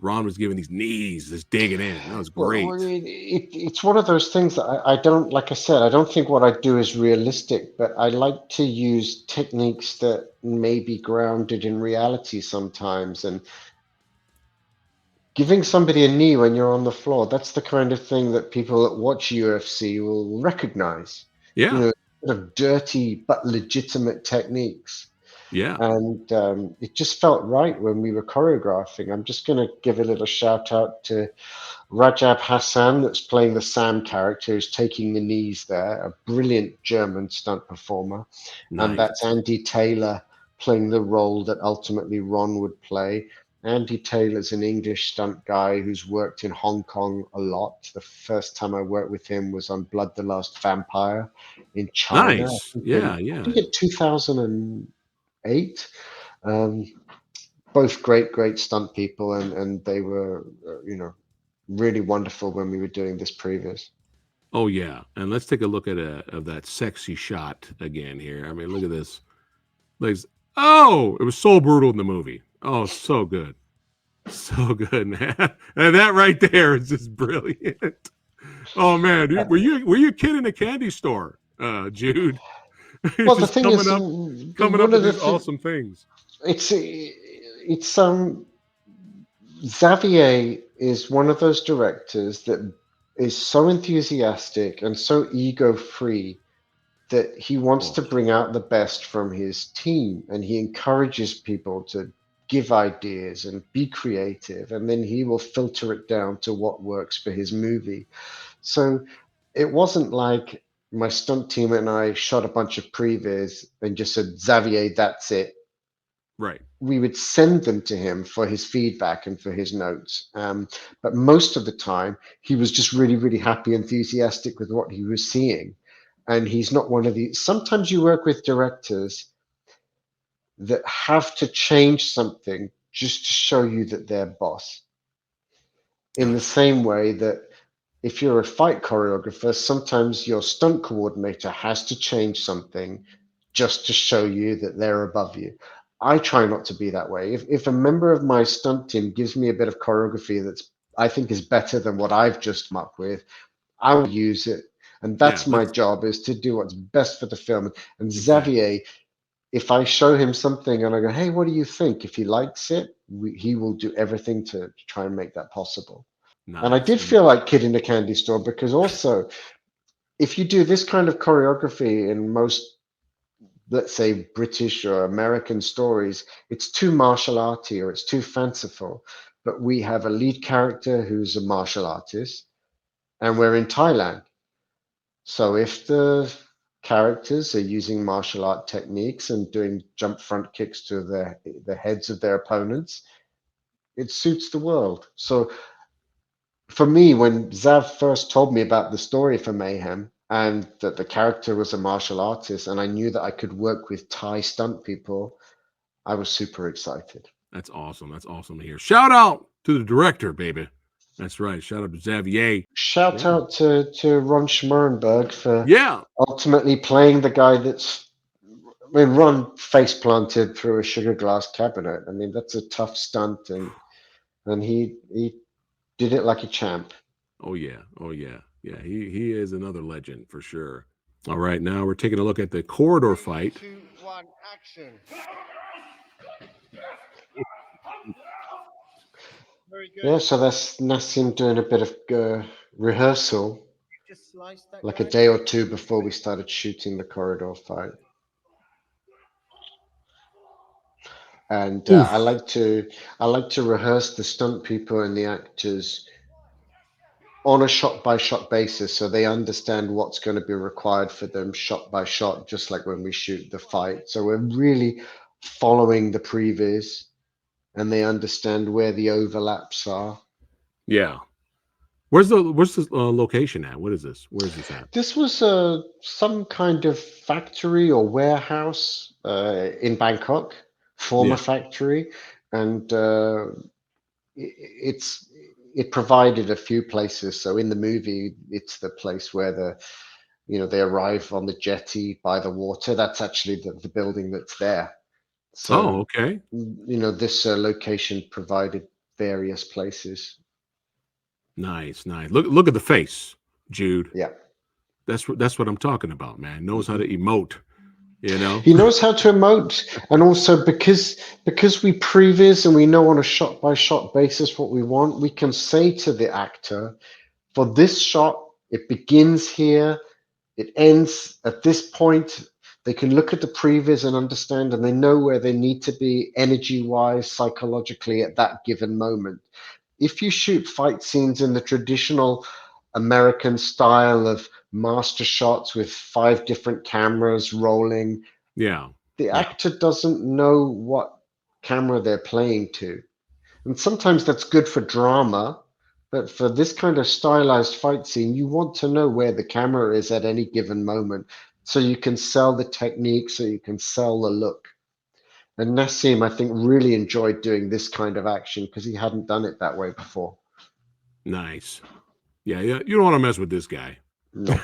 Ron was giving these knees, just digging in. That was great. Well, it's one of those things that I don't, like I said, I don't think what I do is realistic, but I like to use techniques that may be grounded in reality sometimes. And Giving somebody a knee when you're on the floor, that's the kind of thing that people that watch UFC will recognize. Yeah. You know, sort of dirty but legitimate techniques. Yeah. And it just felt right when we were choreographing. I'm just going to give a little shout out to Rajab Hassan, that's playing the Sam character, who's taking the knees there, a brilliant German stunt performer. Nice. And that's Andy Taylor playing the role that ultimately Ron would play. Andy Taylor's an English stunt guy who's worked in Hong Kong a lot. The first time I worked with him was on Blood the Last Vampire in China. Nice. Yeah. I think in 2008. Both great stunt people, and they were, really wonderful when we were doing this previous. Oh yeah, and let's take a look at that sexy shot again here. I mean, look at this. Like, oh, it was so brutal in the movie. Oh, so good. So good, man. And that right there is just brilliant. Oh man, dude, were you a kid in a candy store, Jude? Well, the thing is, coming up with these awesome things. It's Xavier is one of those directors that is so enthusiastic and so ego-free that he wants to bring out the best from his team, and he encourages people to give ideas and be creative, and then he will filter it down to what works for his movie. So it wasn't like my stunt team and I shot a bunch of previs and just said, Xavier, that's it. Right. We would send them to him for his feedback and for his notes. But most of the time, he was just really, really happy, enthusiastic with what he was seeing. And he's not one of these. Sometimes you work with directors that have to change something just to show you that they're boss. In the same way that if you're a fight choreographer, sometimes your stunt coordinator has to change something just to show you that they're above you. I try not to be that way. If a member of my stunt team gives me a bit of choreography that's I think is better than what I've just come up with, I will use it. And that's my job, is to do what's best for the film. And Xavier, if I show him something and I go, hey, what do you think? If he likes it, he will do everything to try and make that possible. Nice. And I did feel like Kid in a Candy Store, because also, if you do this kind of choreography in most, let's say, British or American stories, it's too martial arty or it's too fanciful. But we have a lead character who's a martial artist, and we're in Thailand. So if the characters are using martial art techniques and doing jump front kicks to the heads of their opponents, it suits the world. So for me, when Zav first told me about the story for Mayhem and that the character was a martial artist, and I knew that I could work with Thai stunt people, I was super excited. That's awesome. That's awesome to hear. Shout out to the director, baby. That's right. Shout out to Xavier. Shout out to Ron Schmerenberg for Yeah. ultimately playing the guy that's, I mean, Ron face planted through a sugar glass cabinet. I mean, that's a tough stunt, and he did it like a champ. Oh yeah. Oh yeah. Yeah. He is another legend for sure. All right, now we're taking a look at the corridor fight. 3, 2, 1, action. Very good. Yeah, so that's Nassim doing a bit of rehearsal, like a day or two before we started shooting the corridor fight. And I like to rehearse the stunt people and the actors on a shot by shot basis, so they understand what's going to be required for them shot by shot, just like when we shoot the fight. So we're really following the previs, and they understand where the overlaps are. Yeah. Where's the location at? What is this? Where is this at? This was some kind of factory or warehouse in Bangkok, former factory, and it provided a few places. So in the movie, it's the place where they arrive on the jetty by the water. That's actually the building that's there. So, okay. This location provided various places. Nice. Look at the face, Jude. Yeah. That's what I'm talking about, man. Knows how to emote. You know, He knows how to emote, and also because we previs and we know on a shot by shot basis what we want, we can say to the actor, for this shot, it begins here, it ends at this point. They can look at the previs and understand, and they know where they need to be energy-wise, psychologically at that given moment. If you shoot fight scenes in the traditional American style of master shots with 5 different cameras rolling, the actor doesn't know what camera they're playing to. And sometimes that's good for drama, but for this kind of stylized fight scene, you want to know where the camera is at any given moment so you can sell the technique, so you can sell the look. And Nassim, I think, really enjoyed doing this kind of action because he hadn't done it that way before. Nice. Yeah. You don't want to mess with this guy. No.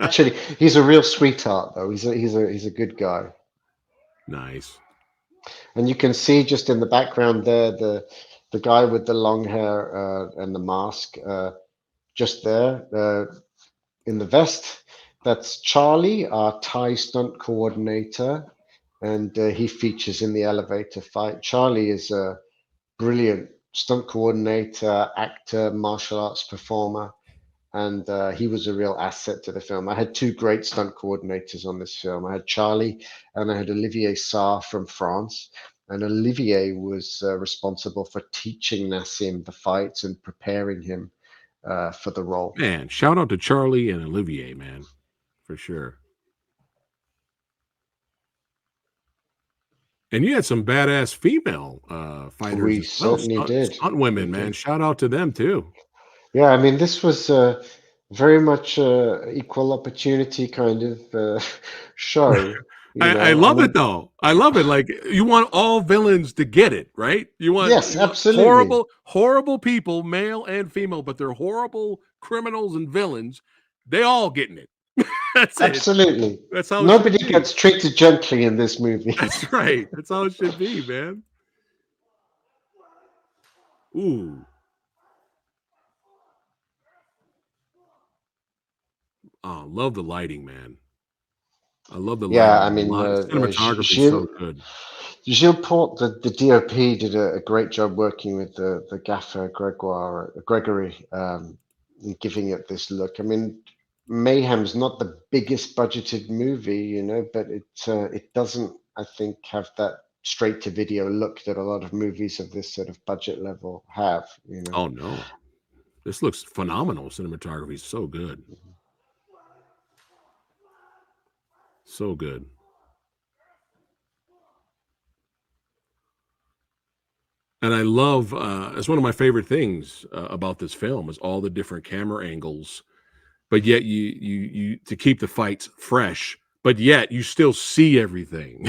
Actually, he's a real sweetheart, though. He's a good guy. Nice. And you can see just in the background there the guy with the long hair and the mask, just there in the vest. That's Charlie, our Thai stunt coordinator, and he features in the elevator fight. Charlie is a brilliant stunt coordinator, actor, martial arts performer, and he was a real asset to the film. I had 2 great stunt coordinators on this film. I had Charlie and I had Olivier Sarr from France. And Olivier was responsible for teaching Nassim the fights and preparing him for the role. Man, shout out to Charlie and Olivier, man, for sure. And you had some badass female fighters. We as well. certainly did. Stunt women, man. Shout out to them too. Yeah, I mean, this was very much equal opportunity kind of show. I love it though. I love it. Like, you want all villains to get it, right? You want, absolutely horrible people, male and female, but they're horrible criminals and villains. They all getting it. That's absolutely. It. That's how nobody gets treated gently in this movie. That's right. That's how it should be, man. Ooh. Oh, love the lighting, man. I love the lighting. Yeah, I mean, cinematography is so good. Gilles Porte, the DOP, did a great job working with the gaffer Gregory, giving it this look. I mean, Mayhem's not the biggest budgeted movie, but it doesn't, I think, have that straight to video look that a lot of movies of this sort of budget level have. Oh no, this looks phenomenal. Cinematography is so good. So good. And I love, it's one of my favorite things about this film is all the different camera angles, but yet you to keep the fights fresh, but yet you still see everything,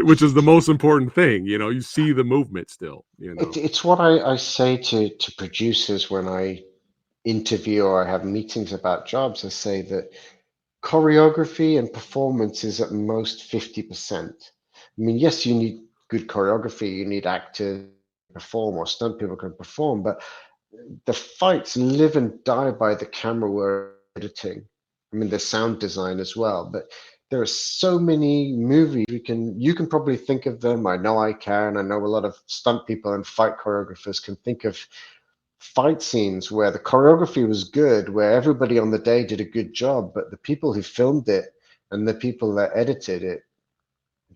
which is the most important thing. You see the movement still. It's what I say to producers when I interview or I have meetings about jobs. I say that choreography and performance is at most 50%. I mean, yes, you need good choreography, you need actors to perform, or stunt people can perform, but the fights live and die by the camera work, editing. I mean, the sound design as well, but there are so many movies you can probably think of them. I know I can. I know a lot of stunt people and fight choreographers can think of fight scenes where the choreography was good, where everybody on the day did a good job, but the people who filmed it and the people that edited it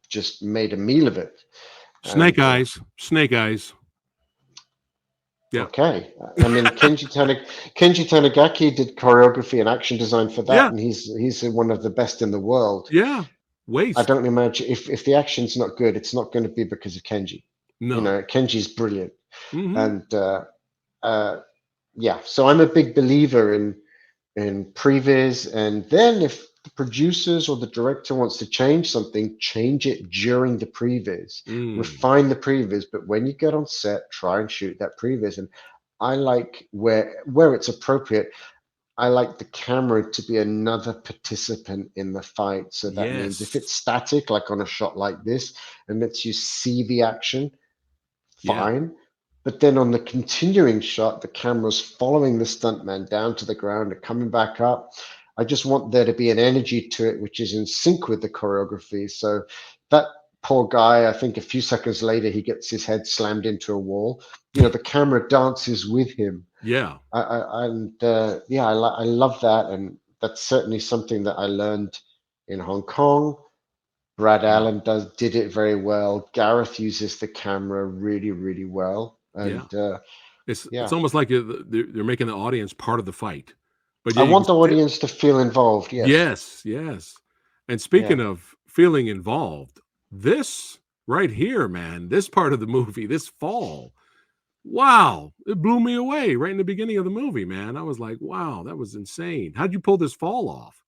just made a meal of it. Snake eyes. Yeah. Okay. I mean, Kenji Tanigaki did choreography and action design for that, and he's one of the best in the world. Yeah. Waste. I don't imagine if the action's not good, it's not going to be because of Kenji. No. Kenji's brilliant. And yeah, so I'm a big believer in previs, and then if the producers or the director wants to change something, change it during the previs, refine the previs, but when you get on set, try and shoot that previs. And I like where it's appropriate, I like the camera to be another participant in the fight. So that means if it's static, like on a shot like this, and lets you see the action, fine. Yeah. But then on the continuing shot, the camera's following the stuntman down to the ground and coming back up. I just want there to be an energy to it which is in sync with the choreography. So that poor guy, I think a few seconds later, he gets his head slammed into a wall. You know, the camera dances with him. Yeah. I love that. And that's certainly something that I learned in Hong Kong. Brad Allen did it very well. Gareth uses the camera really, really well. And it's almost like they're making the audience part of the fight. But I want the audience to feel involved. Yes. And speaking of feeling involved, this right here, man, this part of the movie, this fall, wow, it blew me away right in the beginning of the movie, man. I was like, wow, that was insane. How'd you pull this fall off?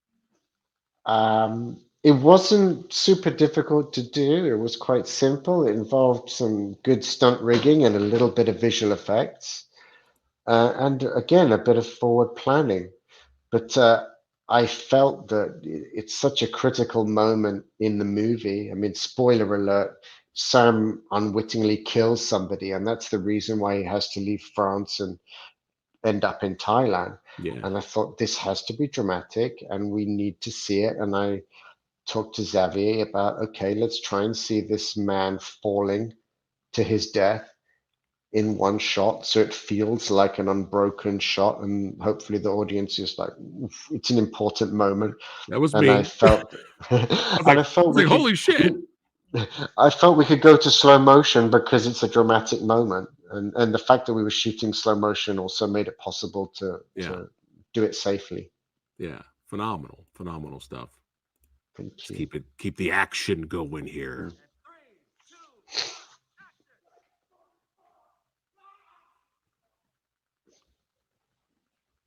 It wasn't super difficult to do. It was quite simple. It involved some good stunt rigging and a little bit of visual effects. And again, a bit of forward planning. But I felt that it's such a critical moment in the movie. I mean, spoiler alert, Sam unwittingly kills somebody, and that's the reason why he has to leave France and end up in Thailand. Yeah. And I thought this has to be dramatic and we need to see it. And I talked to Xavier about, okay, let's try and see this man falling to his death in one shot, so it feels like an unbroken shot, and hopefully the audience is like, it's an important moment. That was and me. I felt I felt like, holy shit. I felt we could go to slow motion because it's a dramatic moment, and the fact that we were shooting slow motion also made it possible to do it safely. Yeah, phenomenal stuff. Thank you. Keep the action going here.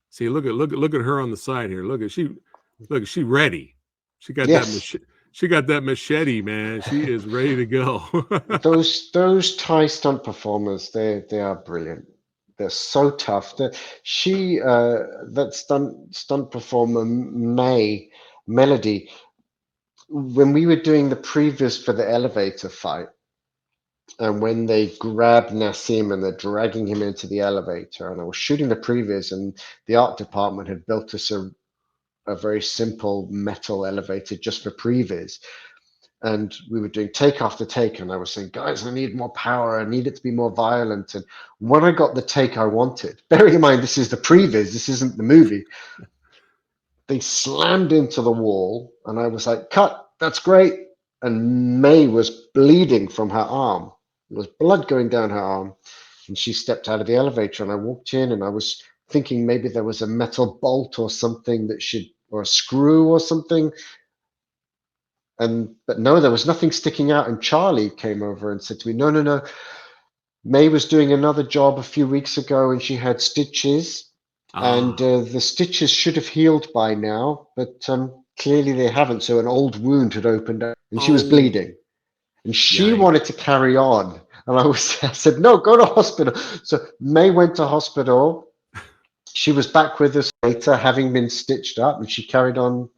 See, look at her on the side here. Look, she ready. She got that machete, man. She is ready to go. those Thai stunt performers, they are brilliant. They're so tough. That stunt performer Melody, when we were doing the previews for the elevator fight, and when they grab Nassim and they're dragging him into the elevator, and I was shooting the previews, and the art department had built us a very simple metal elevator just for previs. And we were doing take after take, and I was saying, guys, I need more power. I need it to be more violent. And when I got the take I wanted, bearing in mind this is the previs, this isn't the movie, they slammed into the wall, and I was like, cut, that's great. And May was bleeding from her arm. There was blood going down her arm. And she stepped out of the elevator, and I walked in, and I was thinking maybe there was a metal bolt or something or a screw or something. But no, there was nothing sticking out. And Charlie came over and said to me, no. May was doing another job a few weeks ago, and she had stitches, and the stitches should have healed by now, but clearly they haven't. So an old wound had opened up, and she was bleeding, and she wanted to carry on. And I said, no, go to hospital. So May went to hospital. She was back with us later, having been stitched up, and she carried on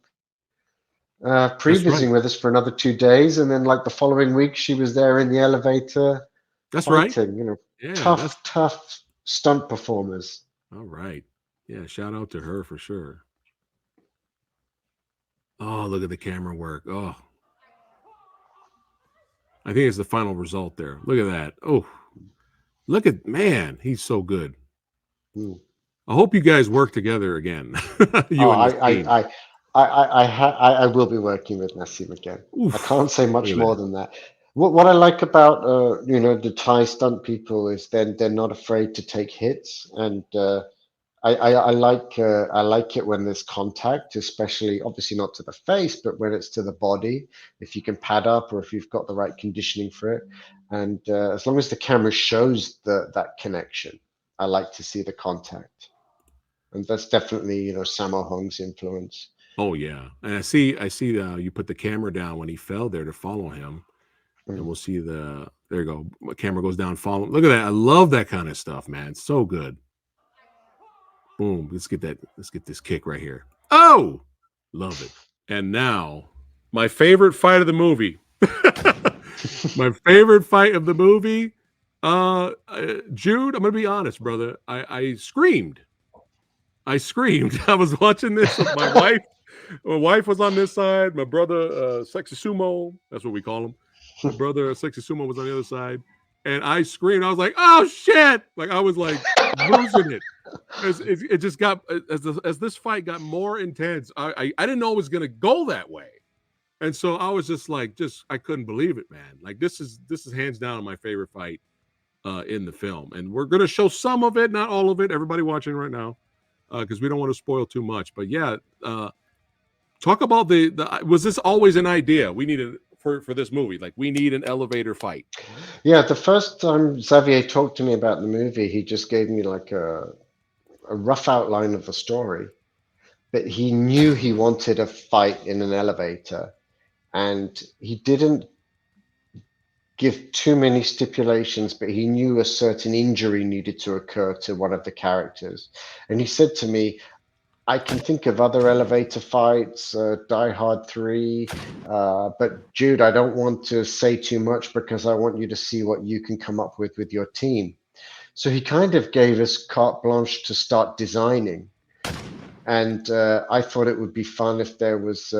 prevising with us for another 2 days. And then like the following week, she was there in the elevator. That's fighting, right. You know, tough stunt performers. All right. Yeah, shout out to her for sure. Oh, look at the camera work. Oh. I think it's the final result there. Look at that. Oh, look at, man, he's so good. I hope you guys work together again. I will be working with Nassim again. Oof, I can't say much more than that. What I like about the Thai stunt people is they're not afraid to take hits, and I like it when there's contact, especially obviously not to the face, but when it's to the body, if you can pad up or if you've got the right conditioning for it. And as long as the camera shows that connection, I like to see the contact. And that's definitely, Sammo Hung's influence. Oh yeah. And I see you put the camera down when he fell there to follow him. And we'll see there you go. The camera goes down, follow. Look at that. I love that kind of stuff, man. It's so good. Boom. Let's get this kick right here. Oh, love it. And now, my favorite fight of the movie. My favorite fight of the movie. Jude, I'm gonna be honest, brother. I screamed. I screamed. I was watching this with my wife. My wife was on this side. My brother, Sexy Sumo, that's what we call him. My brother, Sexy Sumo, was on the other side. And I screamed. I was like, oh, shit. Like, I was like losing it. It just got, as this fight got more intense, I didn't know it was going to go that way. And so I was just like, I couldn't believe it, man. Like, this is hands down my favorite fight in the film. And we're going to show some of it, not all of it. Everybody watching right now, because we don't want to spoil too much. But yeah, talk about was this always an idea we needed for this movie? Like, we need an elevator fight. Yeah, the first time Xavier talked to me about the movie, he just gave me like a rough outline of the story. But he knew he wanted a fight in an elevator. And he didn't give too many stipulations, but he knew a certain injury needed to occur to one of the characters. And he said to me, I can think of other elevator fights, Die Hard 3, but Jude, I don't want to say too much because I want you to see what you can come up with your team. So he kind of gave us carte blanche to start designing. And I thought it would be fun if there was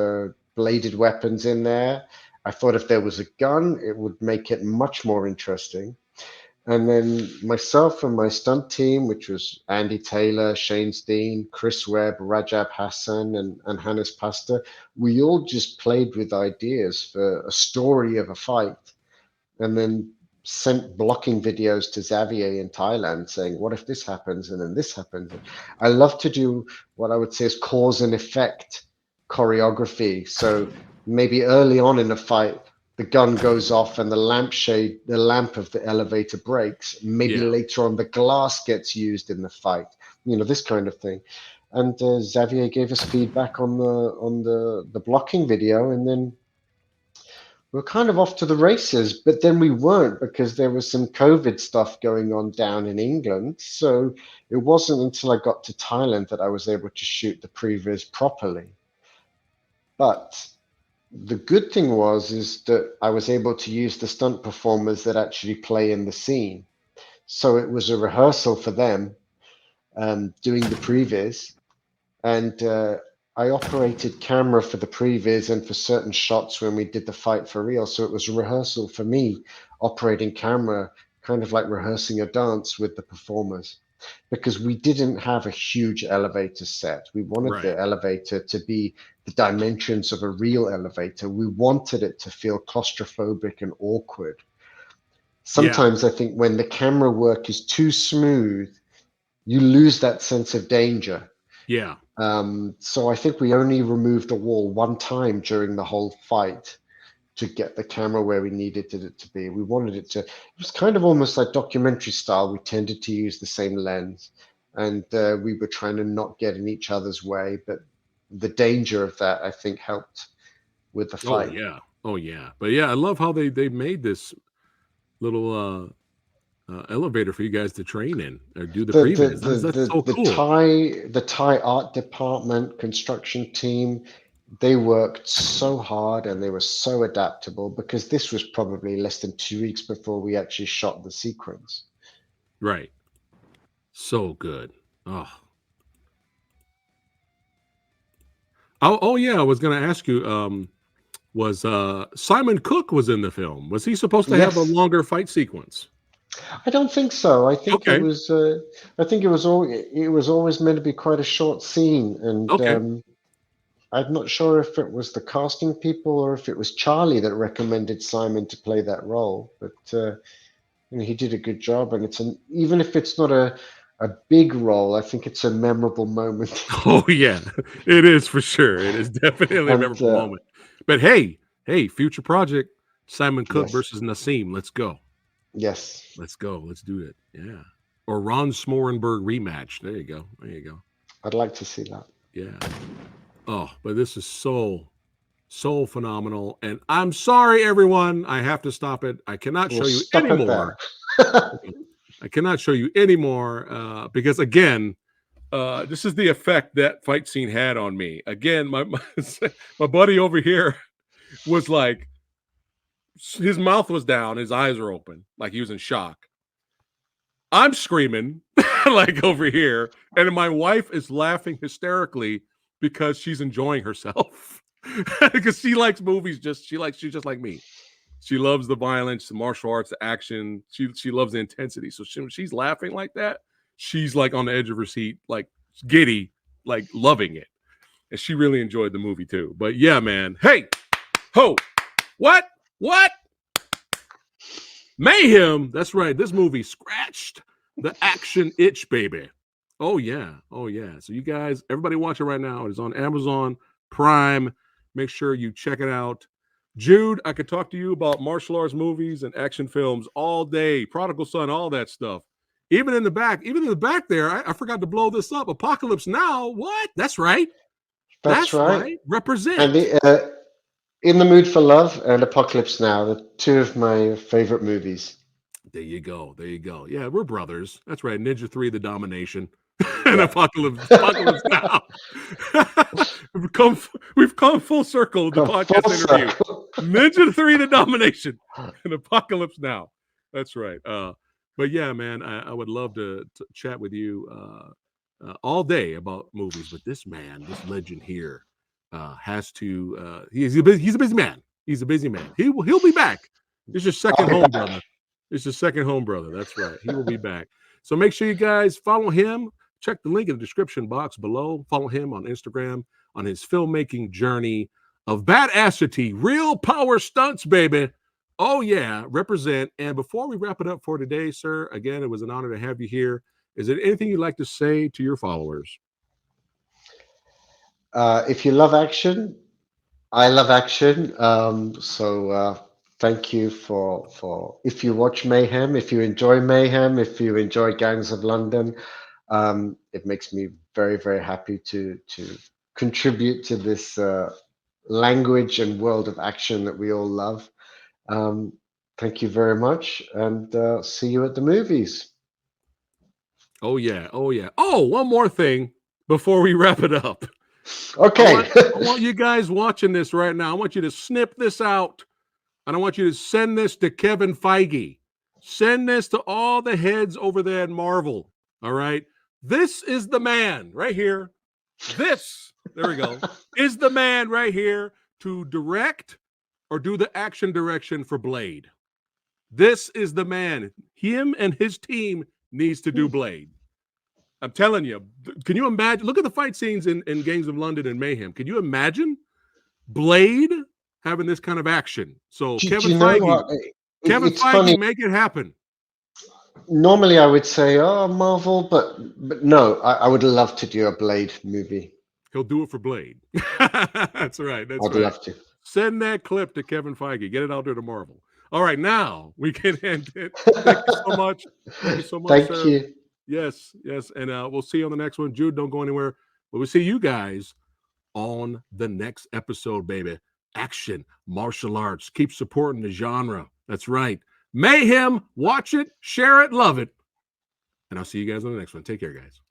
bladed weapons in there. I thought if there was a gun, it would make it much more interesting. And then myself and my stunt team, which was Andy Taylor, Shane Steen, Chris Webb, Rajab Hassan, and Hannes Pasta, we all just played with ideas for a story of a fight. And then sent blocking videos to Xavier in Thailand saying, what if this happens and then this happens? I love to do what I would say is cause and effect choreography. So maybe early on in a fight, the gun goes off and the lamp of the elevator breaks. Maybe later on the glass gets used in the fight, this kind of thing. And Xavier gave us feedback on the blocking video, and then we're kind of off to the races, but then we weren't because there was some COVID stuff going on down in England. So it wasn't until I got to Thailand that I was able to shoot the previs properly. But the good thing is that I was able to use the stunt performers that actually play in the scene. So it was a rehearsal for them doing the previs. And I operated camera for the previs and for certain shots when we did the fight for real. So it was a rehearsal for me operating camera, kind of like rehearsing a dance with the performers, because we didn't have a huge elevator set. We wanted the elevator to be the dimensions of a real elevator. We wanted it to feel claustrophobic and awkward. Sometimes I think when the camera work is too smooth, you lose that sense of danger. Yeah. So I think we only removed the wall one time during the whole fight to get the camera where we needed it to be. We wanted it was kind of almost like documentary style. We tended to use the same lens, and we were trying to not get in each other's way. But the danger of that, I think, helped with the fight. Oh yeah. But yeah, I love how they made this little elevator for you guys to train in or do the previs. That's so cool. The Thai art department, construction team, they worked so hard and they were so adaptable, because this was probably less than 2 weeks before we actually shot the sequence. Right. So good. Oh yeah, I was going to ask you, was Simon Cook was in the film. Was he supposed to have a longer fight sequence? I don't think so. I think it was. I think it was always meant to be quite a short scene, and I'm not sure if it was the casting people or if it was Charlie that recommended Simon to play that role. But he did a good job, and even if it's not a big role, I think it's a memorable moment. Oh yeah, it is for sure. It is definitely a memorable moment. But hey, future project: Simon Cook versus Nassim. Let's go. Yes. Let's go. Let's do it. Yeah. Or Ron Smorenberg rematch. There you go. I'd like to see that. Yeah. Oh, but this is so phenomenal. And I'm sorry, everyone. I have to stop it. I cannot show you anymore. I cannot show you anymore because, again, this is the effect that fight scene had on me. Again, my buddy over here was like, his mouth was down, his eyes were open, like he was in shock. I'm screaming. like over here, and my wife is laughing hysterically because she's enjoying herself because she likes movies. She's just like me. She loves the violence, the martial arts, the action. She loves the intensity. So she's laughing like that. She's like on the edge of her seat, like giddy, like loving it. And she really enjoyed the movie too. But yeah, man. Hey, ho, what? Mayhem. That's right. This movie scratched the action itch, baby. Oh yeah. So you guys, everybody watching right now, it is on Amazon Prime. Make sure you check it out. Jude, I could talk to you about martial arts movies and action films all day. Prodigal Son, all that stuff. Even in the back there, I forgot to blow this up. Apocalypse Now. What? That's right. That's right. Represent. And In the Mood for Love and Apocalypse Now, the two of my favorite movies. There you go. Yeah, we're brothers. That's right. Ninja 3, The Domination. And Apocalypse Now. we've come full circle with the podcast interview. Ninja 3, The Domination, and Apocalypse Now. That's right. But yeah, man, I would love to chat with you all day about movies. But this legend here, has to. He's a busy man. He's a busy man. He'll be back. It's your second home, brother. It's your second home, brother. That's right. He will be back. So make sure you guys follow him. Check the link in the description box below. Follow him on Instagram on his filmmaking journey of badassity, real power stunts, baby. Oh, yeah, represent. And before we wrap it up for today, sir, again, it was an honor to have you here. Is there anything you'd like to say to your followers? If you love action, I love action. Thank you for if you watch Mayhem, if you enjoy Mayhem, if you enjoy Gangs of London, it makes me very, very happy to contribute to this language and world of action that we all love. Thank you very much, and see you at the movies. Oh yeah. Oh, one more thing before we wrap it up. Okay. I want you guys watching this right now. I want you to snip this out, and I want you to send this to Kevin Feige. Send this to all the heads over there at Marvel. All right. This is the man right here. There we go. Is the man right here to direct or do the action direction for Blade. This is the man. Him and his team needs to do Blade. I'm telling you. Can you imagine? Look at the fight scenes in Gangs of London and Mayhem. Can you imagine Blade having this kind of action? So Kevin Feige, make it happen. Normally I would say, oh, Marvel, but no, I would love to do a Blade movie. He'll do it for Blade. That's right. I'd love to. Send that clip to Kevin Feige. Get it out there to Marvel. All right, now we can end it. Thank you so much. Thank you so much, Thank sir. you. Yes. And we'll see you on the next one. Jude, don't go anywhere. But we'll see you guys on the next episode, baby. Action, martial arts. Keep supporting the genre. That's right. Mayhem. Watch it, share it, love it. And I'll see you guys on the next one. Take care, guys.